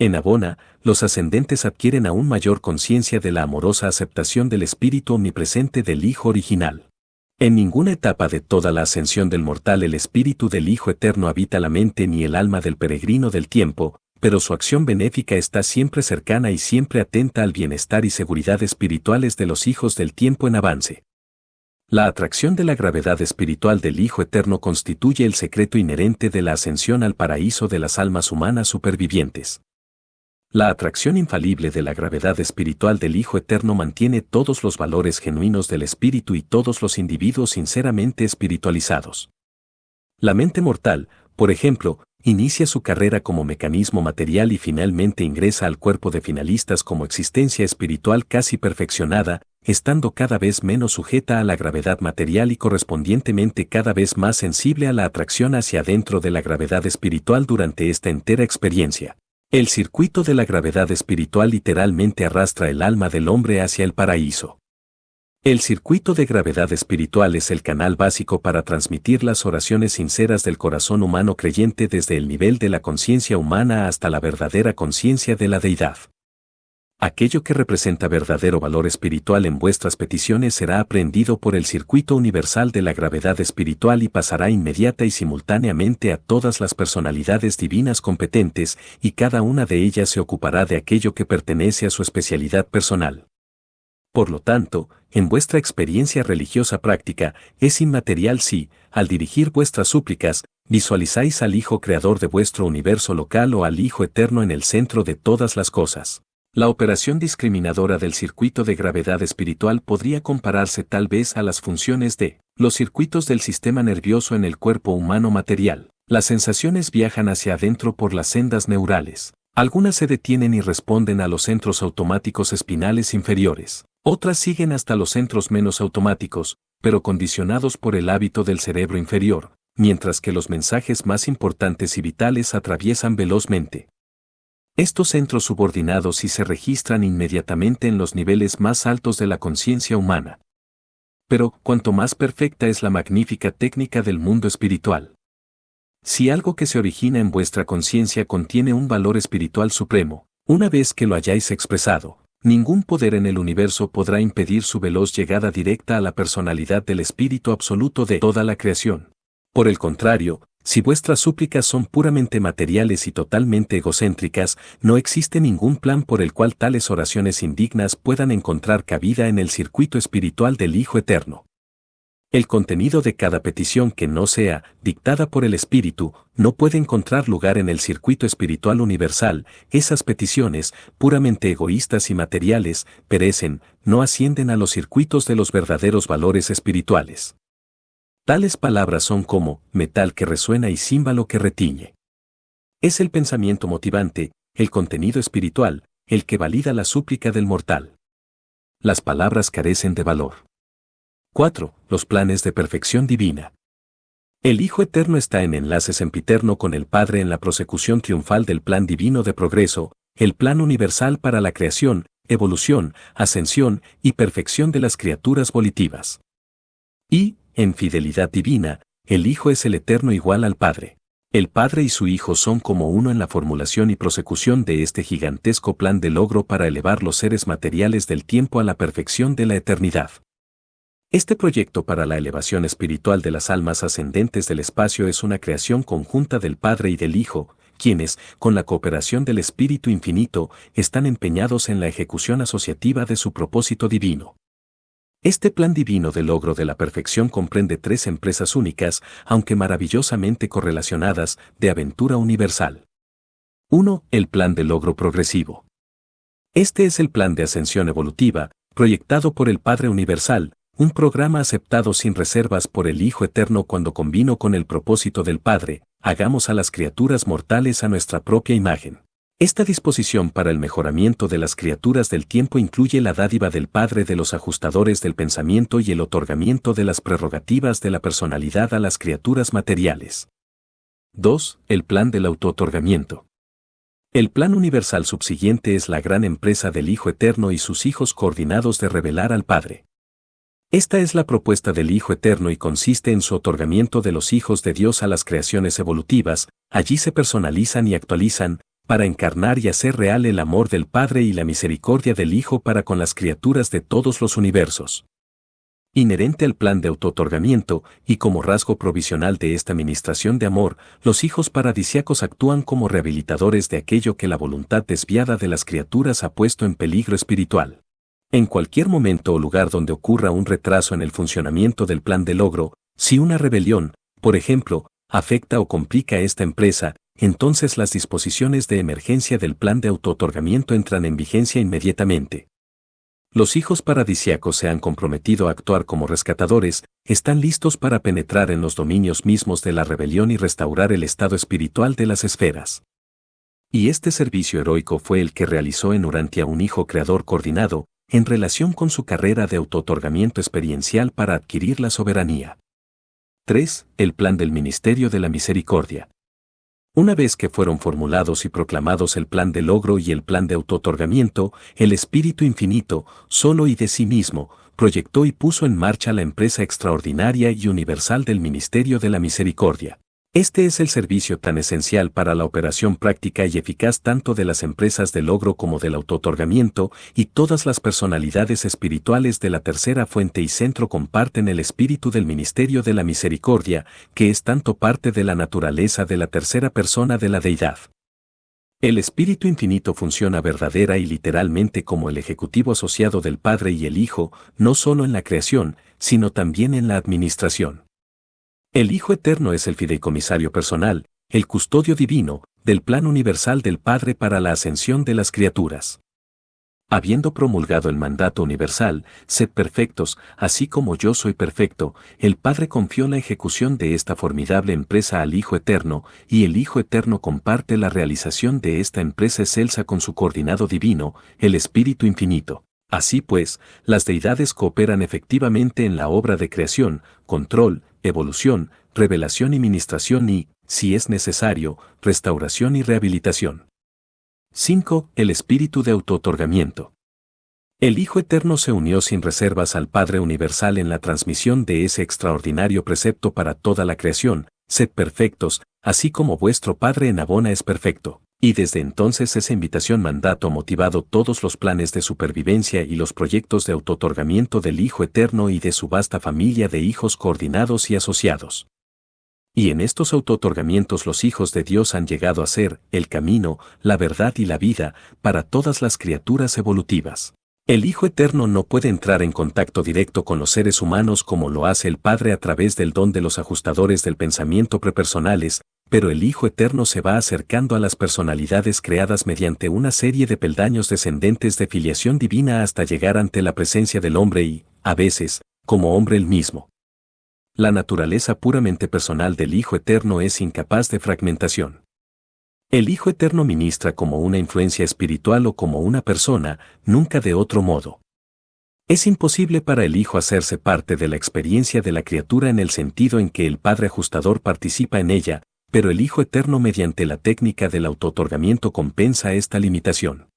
En Abona, los ascendentes adquieren aún mayor conciencia de la amorosa aceptación del espíritu omnipresente del Hijo original. En ninguna etapa de toda la ascensión del mortal el espíritu del Hijo Eterno habita la mente ni el alma del peregrino del tiempo, pero su acción benéfica está siempre cercana y siempre atenta al bienestar y seguridad espirituales de los hijos del tiempo en avance. La atracción de la gravedad espiritual del Hijo Eterno constituye el secreto inherente de la ascensión al paraíso de las almas humanas supervivientes. La atracción infalible de la gravedad espiritual del Hijo Eterno mantiene todos los valores genuinos del espíritu y todos los individuos sinceramente espiritualizados. La mente mortal, por ejemplo, inicia su carrera como mecanismo material y finalmente ingresa al cuerpo de finalistas como existencia espiritual casi perfeccionada, estando cada vez menos sujeta a la gravedad material y correspondientemente cada vez más sensible a la atracción hacia adentro de la gravedad espiritual durante esta entera experiencia. El circuito de la gravedad espiritual literalmente arrastra el alma del hombre hacia el paraíso. El circuito de gravedad espiritual es el canal básico para transmitir las oraciones sinceras del corazón humano creyente desde el nivel de la conciencia humana hasta la verdadera conciencia de la deidad. Aquello que representa verdadero valor espiritual en vuestras peticiones será aprendido por el circuito universal de la gravedad espiritual y pasará inmediata y simultáneamente a todas las personalidades divinas competentes, y cada una de ellas se ocupará de aquello que pertenece a su especialidad personal. Por lo tanto, en vuestra experiencia religiosa práctica, es inmaterial si, al dirigir vuestras súplicas, visualizáis al Hijo Creador de vuestro universo local o al Hijo Eterno en el centro de todas las cosas. La operación discriminadora del circuito de gravedad espiritual podría compararse tal vez a las funciones de los circuitos del sistema nervioso en el cuerpo humano material. Las sensaciones viajan hacia adentro por las sendas neurales. Algunas se detienen y responden a los centros automáticos espinales inferiores. Otras siguen hasta los centros menos automáticos, pero condicionados por el hábito del cerebro inferior, mientras que los mensajes más importantes y vitales atraviesan velozmente estos centros subordinados y se registran inmediatamente en los niveles más altos de la conciencia humana. Pero, cuanto más perfecta es la magnífica técnica del mundo espiritual. Si algo que se origina en vuestra conciencia contiene un valor espiritual supremo, una vez que lo hayáis expresado, ningún poder en el universo podrá impedir su veloz llegada directa a la personalidad del espíritu absoluto de toda la creación. Por el contrario, si vuestras súplicas son puramente materiales y totalmente egocéntricas, no existe ningún plan por el cual tales oraciones indignas puedan encontrar cabida en el circuito espiritual del Hijo Eterno. El contenido de cada petición que no sea dictada por el Espíritu no puede encontrar lugar en el circuito espiritual universal. Esas peticiones, puramente egoístas y materiales, perecen, no ascienden a los circuitos de los verdaderos valores espirituales. Tales palabras son como metal que resuena y címbalo que retiñe. Es el pensamiento motivante, el contenido espiritual, el que valida la súplica del mortal. Las palabras carecen de valor. 4. Los planes de perfección divina. El Hijo Eterno está en enlace sempiterno con el Padre en la prosecución triunfal del plan divino de progreso, el plan universal para la creación, evolución, ascensión y perfección de las criaturas volitivas. Y, en fidelidad divina, el Hijo es el Eterno igual al Padre. El Padre y su Hijo son como uno en la formulación y prosecución de este gigantesco plan de logro para elevar los seres materiales del tiempo a la perfección de la eternidad. Este proyecto para la elevación espiritual de las almas ascendentes del espacio es una creación conjunta del Padre y del Hijo, quienes, con la cooperación del Espíritu Infinito, están empeñados en la ejecución asociativa de su propósito divino. Este plan divino de logro de la perfección comprende 3 empresas únicas, aunque maravillosamente correlacionadas, de aventura universal. 1. El plan de logro progresivo. Este es el plan de ascensión evolutiva, proyectado por el Padre Universal, un programa aceptado sin reservas por el Hijo Eterno cuando convino con el propósito del Padre, hagamos a las criaturas mortales a nuestra propia imagen. Esta disposición para el mejoramiento de las criaturas del tiempo incluye la dádiva del Padre de los ajustadores del pensamiento y el otorgamiento de las prerrogativas de la personalidad a las criaturas materiales. 2. El plan del autootorgamiento. El plan universal subsiguiente es la gran empresa del Hijo Eterno y sus hijos coordinados de revelar al Padre. Esta es la propuesta del Hijo Eterno y consiste en su otorgamiento de los hijos de Dios a las creaciones evolutivas, allí se personalizan y actualizan, para encarnar y hacer real el amor del Padre y la misericordia del Hijo para con las criaturas de todos los universos. Inherente al plan de autootorgamiento, y como rasgo provisional de esta ministración de amor, los hijos paradisíacos actúan como rehabilitadores de aquello que la voluntad desviada de las criaturas ha puesto en peligro espiritual. En cualquier momento o lugar donde ocurra un retraso en el funcionamiento del plan de logro, si una rebelión, por ejemplo, afecta o complica esta empresa, entonces las disposiciones de emergencia del plan de autootorgamiento entran en vigencia inmediatamente. Los hijos paradisíacos se han comprometido a actuar como rescatadores, están listos para penetrar en los dominios mismos de la rebelión y restaurar el estado espiritual de las esferas. Y este servicio heroico fue el que realizó en Urantia un hijo creador coordinado, en relación con su carrera de autootorgamiento experiencial para adquirir la soberanía. 3. El plan del ministerio de la misericordia. Una vez que fueron formulados y proclamados el plan de logro y el plan de autootorgamiento, el Espíritu Infinito, solo y de sí mismo, proyectó y puso en marcha la empresa extraordinaria y universal del ministerio de la misericordia. Este es el servicio tan esencial para la operación práctica y eficaz tanto de las empresas de logro como del autootorgamiento, y todas las personalidades espirituales de la tercera fuente y centro comparten el espíritu del ministerio de la misericordia, que es tanto parte de la naturaleza de la tercera persona de la deidad. El Espíritu Infinito funciona verdadera y literalmente como el ejecutivo asociado del Padre y el Hijo, no solo en la creación, sino también en la administración. El Hijo Eterno es el fideicomisario personal, el custodio divino, del plan universal del Padre para la ascensión de las criaturas. Habiendo promulgado el mandato universal, sed perfectos, así como yo soy perfecto, el Padre confió la ejecución de esta formidable empresa al Hijo Eterno, y el Hijo Eterno comparte la realización de esta empresa excelsa con su coordinado divino, el Espíritu Infinito. Así pues, las deidades cooperan efectivamente en la obra de creación, control, evolución, revelación y ministración y, si es necesario, restauración y rehabilitación. 5. El espíritu de autootorgamiento. El Hijo Eterno se unió sin reservas al Padre Universal en la transmisión de ese extraordinario precepto para toda la creación, sed perfectos, así como vuestro Padre en Abona es perfecto. Y desde entonces esa invitación mandato ha motivado todos los planes de supervivencia y los proyectos de autootorgamiento del Hijo Eterno y de su vasta familia de hijos coordinados y asociados. Y en estos autootorgamientos los hijos de Dios han llegado a ser el camino, la verdad y la vida para todas las criaturas evolutivas. El Hijo Eterno no puede entrar en contacto directo con los seres humanos como lo hace el Padre a través del don de los ajustadores del pensamiento prepersonales, pero el Hijo Eterno se va acercando a las personalidades creadas mediante una serie de peldaños descendentes de filiación divina hasta llegar ante la presencia del hombre y, a veces, como hombre él mismo. La naturaleza puramente personal del Hijo Eterno es incapaz de fragmentación. El Hijo Eterno ministra como una influencia espiritual o como una persona, nunca de otro modo. Es imposible para el Hijo hacerse parte de la experiencia de la criatura en el sentido en que el Padre ajustador participa en ella, pero el Hijo Eterno mediante la técnica del autootorgamiento compensa esta limitación.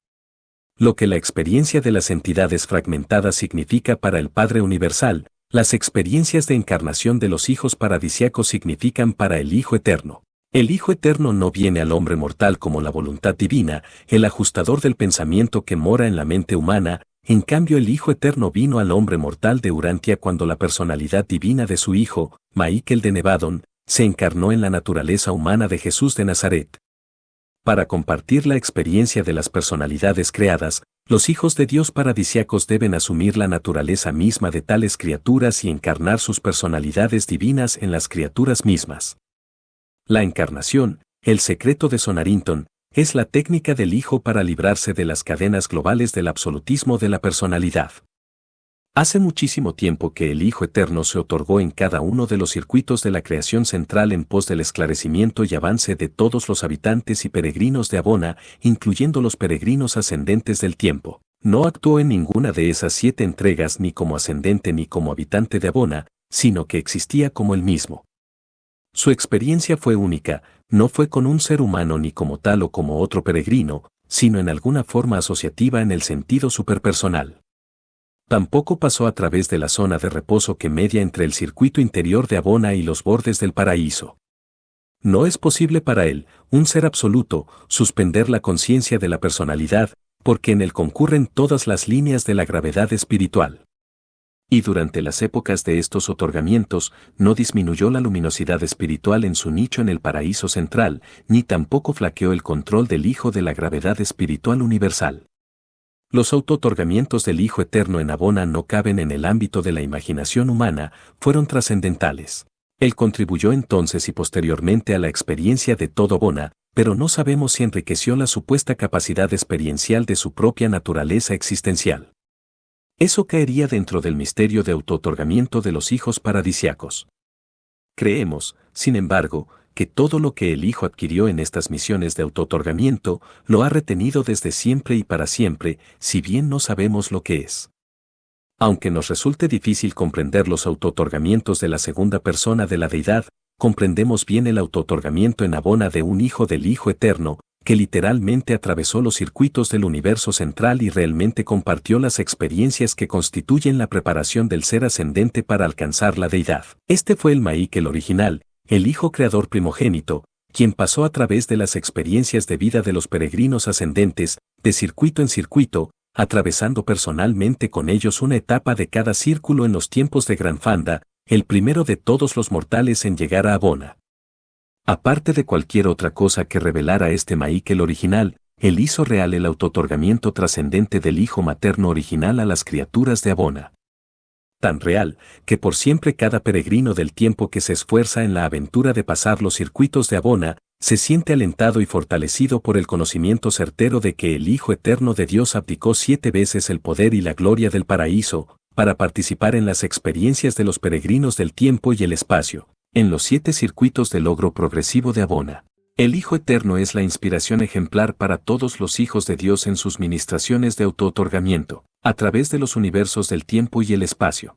Lo que la experiencia de las entidades fragmentadas significa para el Padre Universal, las experiencias de encarnación de los hijos paradisíacos significan para el Hijo Eterno. El Hijo Eterno no viene al hombre mortal como la voluntad divina, el ajustador del pensamiento que mora en la mente humana, en cambio el Hijo Eterno vino al hombre mortal de Urantia cuando la personalidad divina de su Hijo, Michael de Nevadon, se encarnó en la naturaleza humana de Jesús de Nazaret. Para compartir la experiencia de las personalidades creadas, los hijos de Dios paradisíacos deben asumir la naturaleza misma de tales criaturas y encarnar sus personalidades divinas en las criaturas mismas. La encarnación, el secreto de Sonarinton, es la técnica del Hijo para librarse de las cadenas globales del absolutismo de la personalidad. Hace muchísimo tiempo que el Hijo Eterno se otorgó en cada uno de los circuitos de la creación central en pos del esclarecimiento y avance de todos los habitantes y peregrinos de Abona, incluyendo los peregrinos ascendentes del tiempo. No actuó en ninguna de esas 7 entregas ni como ascendente ni como habitante de Abona, sino que existía como él mismo. Su experiencia fue única, no fue con un ser humano ni como tal o como otro peregrino, sino en alguna forma asociativa en el sentido superpersonal. Tampoco pasó a través de la zona de reposo que media entre el circuito interior de Abona y los bordes del paraíso. No es posible para él, un ser absoluto, suspender la conciencia de la personalidad, porque en él concurren todas las líneas de la gravedad espiritual. Y durante las épocas de estos otorgamientos, no disminuyó la luminosidad espiritual en su nicho en el paraíso central, ni tampoco flaqueó el control del Hijo de la gravedad espiritual universal. Los autootorgamientos del Hijo Eterno en Abona no caben en el ámbito de la imaginación humana, fueron trascendentales. Él contribuyó entonces y posteriormente a la experiencia de todo Abona, pero no sabemos si enriqueció la supuesta capacidad experiencial de su propia naturaleza existencial. Eso caería dentro del misterio de autootorgamiento de los hijos paradisiacos. Creemos, sin embargo, que todo lo que el Hijo adquirió en estas misiones de autootorgamiento lo ha retenido desde siempre y para siempre, si bien no sabemos lo que es. Aunque nos resulte difícil comprender los autootorgamientos de la segunda persona de la deidad, comprendemos bien el autootorgamiento en Abona de un Hijo del Hijo Eterno, que literalmente atravesó los circuitos del universo central y realmente compartió las experiencias que constituyen la preparación del ser ascendente para alcanzar la deidad. Este fue el Michael original, el Hijo Creador primogénito, quien pasó a través de las experiencias de vida de los peregrinos ascendentes, de circuito en circuito, atravesando personalmente con ellos una etapa de cada círculo en los tiempos de Gran Fanda, el primero de todos los mortales en llegar a Abona. Aparte de cualquier otra cosa que revelara este Michael original, él hizo real el autootorgamiento trascendente del Hijo materno original a las criaturas de Abona. Tan real, que por siempre cada peregrino del tiempo que se esfuerza en la aventura de pasar los circuitos de Abona, se siente alentado y fortalecido por el conocimiento certero de que el Hijo Eterno de Dios abdicó 7 veces el poder y la gloria del paraíso, para participar en las experiencias de los peregrinos del tiempo y el espacio, en los 7 circuitos de logro progresivo de Abona. El Hijo Eterno es la inspiración ejemplar para todos los hijos de Dios en sus ministraciones de autootorgamiento, a través de los universos del tiempo y el espacio.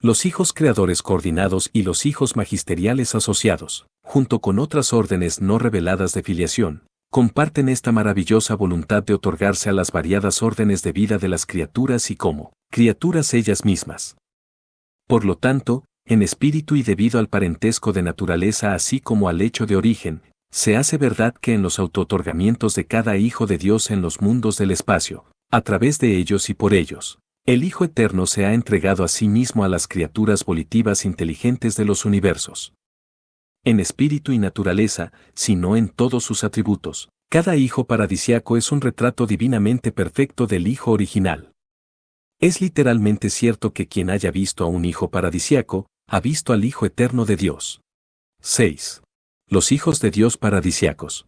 Los hijos creadores coordinados y los hijos magisteriales asociados, junto con otras órdenes no reveladas de filiación, comparten esta maravillosa voluntad de otorgarse a las variadas órdenes de vida de las criaturas y como criaturas ellas mismas. Por lo tanto, en espíritu y debido al parentesco de naturaleza así como al hecho de origen, se hace verdad que en los autootorgamientos de cada Hijo de Dios en los mundos del espacio, a través de ellos y por ellos, el Hijo Eterno se ha entregado a sí mismo a las criaturas volitivas inteligentes de los universos. En espíritu y naturaleza, sino en todos sus atributos, cada hijo paradisiaco es un retrato divinamente perfecto del Hijo original. Es literalmente cierto que quien haya visto a un hijo paradisiaco, ha visto al Hijo Eterno de Dios. 6. Los hijos de Dios paradisiacos.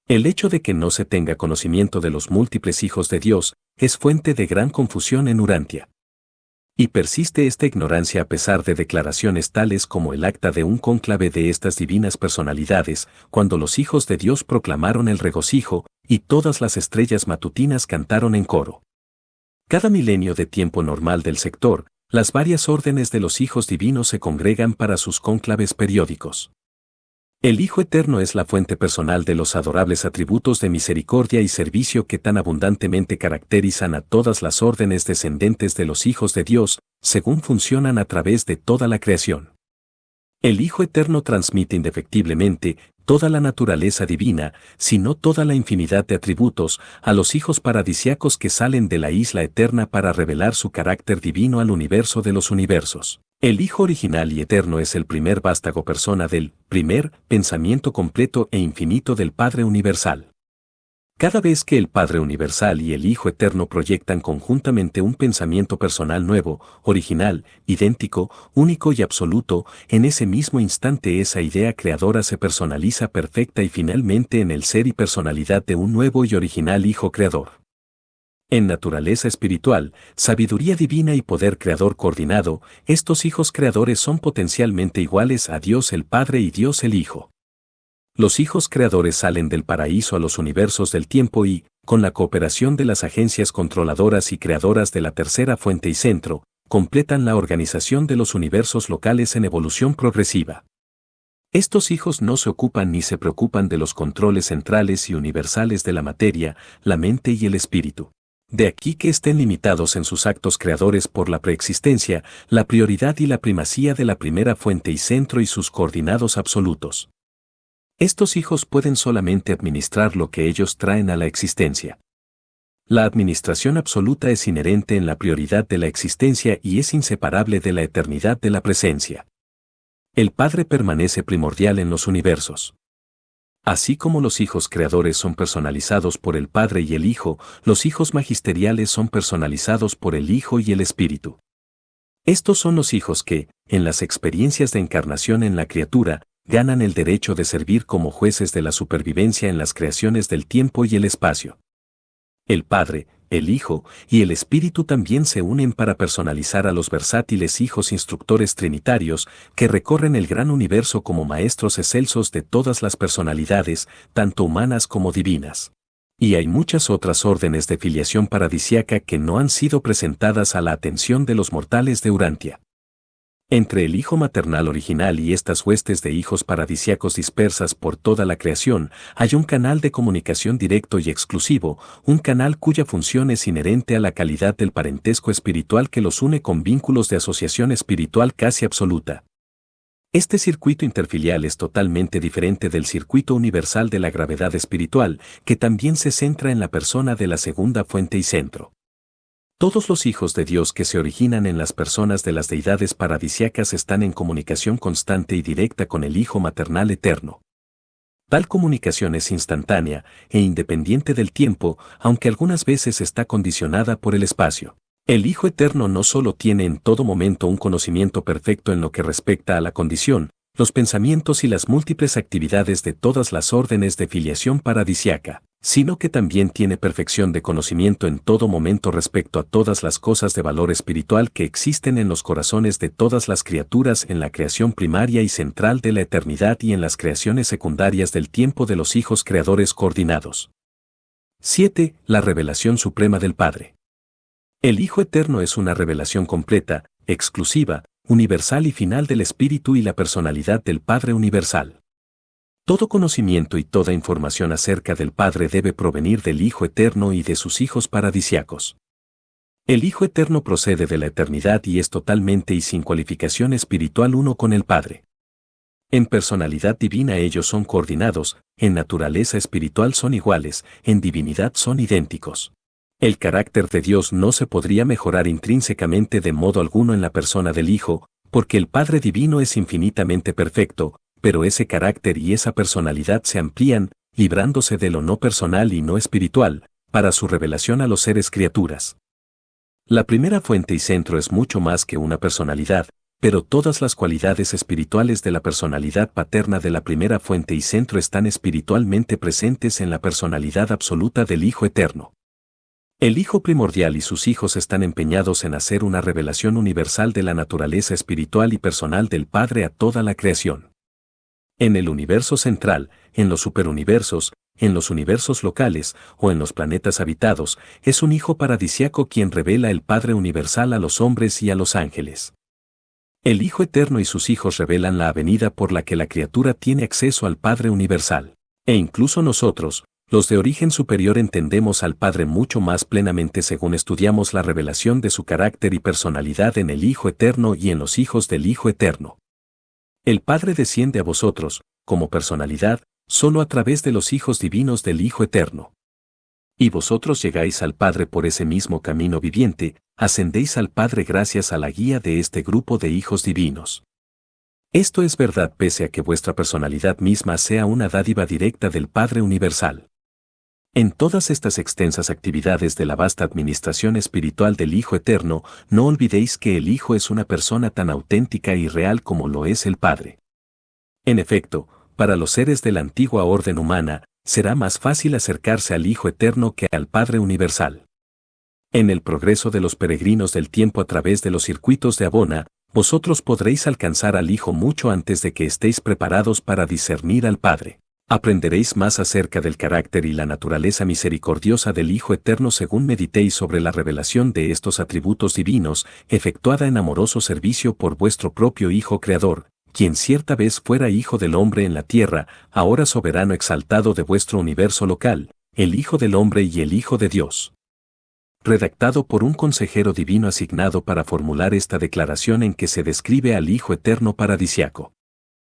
El hecho de que no se tenga conocimiento de los múltiples hijos de Dios es fuente de gran confusión en Urantia. Y persiste esta ignorancia a pesar de declaraciones tales como el acta de un cónclave de estas divinas personalidades, cuando los hijos de Dios proclamaron el regocijo, y todas las estrellas matutinas cantaron en coro. Cada milenio de tiempo normal del sector, las varias órdenes de los hijos divinos se congregan para sus cónclaves periódicos. El Hijo Eterno es la fuente personal de los adorables atributos de misericordia y servicio que tan abundantemente caracterizan a todas las órdenes descendentes de los hijos de Dios, según funcionan a través de toda la creación. El Hijo Eterno transmite indefectiblemente toda la naturaleza divina, sino toda la infinidad de atributos, a los hijos paradisiacos que salen de la isla eterna para revelar su carácter divino al universo de los universos. El Hijo original y eterno es el primer vástago persona del primer pensamiento completo e infinito del Padre universal. Cada vez que el Padre universal y el Hijo eterno proyectan conjuntamente un pensamiento personal nuevo, original, idéntico, único y absoluto, en ese mismo instante esa idea creadora se personaliza perfecta y finalmente en el ser y personalidad de un nuevo y original Hijo creador. En naturaleza espiritual, sabiduría divina y poder creador coordinado, estos hijos creadores son potencialmente iguales a Dios el Padre y Dios el Hijo. Los hijos creadores salen del paraíso a los universos del tiempo y, con la cooperación de las agencias controladoras y creadoras de la tercera fuente y centro, completan la organización de los universos locales en evolución progresiva. Estos hijos no se ocupan ni se preocupan de los controles centrales y universales de la materia, la mente y el espíritu. De aquí que estén limitados en sus actos creadores por la preexistencia, la prioridad y la primacía de la primera fuente y centro y sus coordinados absolutos. Estos hijos pueden solamente administrar lo que ellos traen a la existencia. La administración absoluta es inherente en la prioridad de la existencia y es inseparable de la eternidad de la presencia. El Padre permanece primordial en los universos. Así como los hijos creadores son personalizados por el Padre y el Hijo, los hijos magisteriales son personalizados por el Hijo y el Espíritu. Estos son los hijos que, en las experiencias de encarnación en la criatura, ganan el derecho de servir como jueces de la supervivencia en las creaciones del tiempo y el espacio. El Padre, el Hijo y el Espíritu también se unen para personalizar a los versátiles hijos instructores trinitarios que recorren el gran universo como maestros excelsos de todas las personalidades, tanto humanas como divinas. Y hay muchas otras órdenes de filiación paradisiaca que no han sido presentadas a la atención de los mortales de Urantia. Entre el Hijo maternal original y estas huestes de hijos paradisiacos dispersas por toda la creación, hay un canal de comunicación directo y exclusivo, un canal cuya función es inherente a la calidad del parentesco espiritual que los une con vínculos de asociación espiritual casi absoluta. Este circuito interfilial es totalmente diferente del circuito universal de la gravedad espiritual, que también se centra en la persona de la segunda fuente y centro. Todos los hijos de Dios que se originan en las personas de las deidades paradisiacas están en comunicación constante y directa con el Hijo maternal eterno. Tal comunicación es instantánea e independiente del tiempo, aunque algunas veces está condicionada por el espacio. El Hijo eterno no solo tiene en todo momento un conocimiento perfecto en lo que respecta a la condición, los pensamientos y las múltiples actividades de todas las órdenes de filiación paradisiaca, sino que también tiene perfección de conocimiento en todo momento respecto a todas las cosas de valor espiritual que existen en los corazones de todas las criaturas en la creación primaria y central de la eternidad y en las creaciones secundarias del tiempo de los hijos creadores coordinados. 7. La revelación suprema del Padre. El Hijo eterno es una revelación completa, exclusiva, universal y final del Espíritu y la personalidad del Padre universal. Todo conocimiento y toda información acerca del Padre debe provenir del Hijo eterno y de sus hijos paradisiacos. El Hijo eterno procede de la eternidad y es totalmente y sin cualificación espiritual uno con el Padre. En personalidad divina ellos son coordinados, en naturaleza espiritual son iguales, en divinidad son idénticos. El carácter de Dios no se podría mejorar intrínsecamente de modo alguno en la persona del Hijo, porque el Padre divino es infinitamente perfecto, pero ese carácter y esa personalidad se amplían, librándose de lo no personal y no espiritual, para su revelación a los seres criaturas. La primera fuente y centro es mucho más que una personalidad, pero todas las cualidades espirituales de la personalidad paterna de la primera fuente y centro están espiritualmente presentes en la personalidad absoluta del Hijo Eterno. El Hijo primordial y sus hijos están empeñados en hacer una revelación universal de la naturaleza espiritual y personal del Padre a toda la creación. En el universo central, en los superuniversos, en los universos locales o en los planetas habitados, es un Hijo paradisiaco quien revela el Padre universal a los hombres y a los ángeles. El Hijo Eterno y sus hijos revelan la avenida por la que la criatura tiene acceso al Padre universal. E incluso nosotros, los de origen superior, entendemos al Padre mucho más plenamente según estudiamos la revelación de su carácter y personalidad en el Hijo Eterno y en los hijos del Hijo Eterno. El Padre desciende a vosotros, como personalidad, solo a través de los hijos divinos del Hijo Eterno. Y vosotros llegáis al Padre por ese mismo camino viviente, ascendéis al Padre gracias a la guía de este grupo de hijos divinos. Esto es verdad pese a que vuestra personalidad misma sea una dádiva directa del Padre universal. En todas estas extensas actividades de la vasta administración espiritual del Hijo Eterno, no olvidéis que el Hijo es una persona tan auténtica y real como lo es el Padre. En efecto, para los seres de la antigua orden humana, será más fácil acercarse al Hijo Eterno que al Padre universal. En el progreso de los peregrinos del tiempo a través de los circuitos de Abona, vosotros podréis alcanzar al Hijo mucho antes de que estéis preparados para discernir al Padre. Aprenderéis más acerca del carácter y la naturaleza misericordiosa del Hijo Eterno según meditéis sobre la revelación de estos atributos divinos, efectuada en amoroso servicio por vuestro propio Hijo Creador, quien cierta vez fuera Hijo del Hombre en la tierra, ahora soberano exaltado de vuestro universo local, el Hijo del Hombre y el Hijo de Dios. Redactado por un consejero divino asignado para formular esta declaración en que se describe al Hijo Eterno paradisiaco.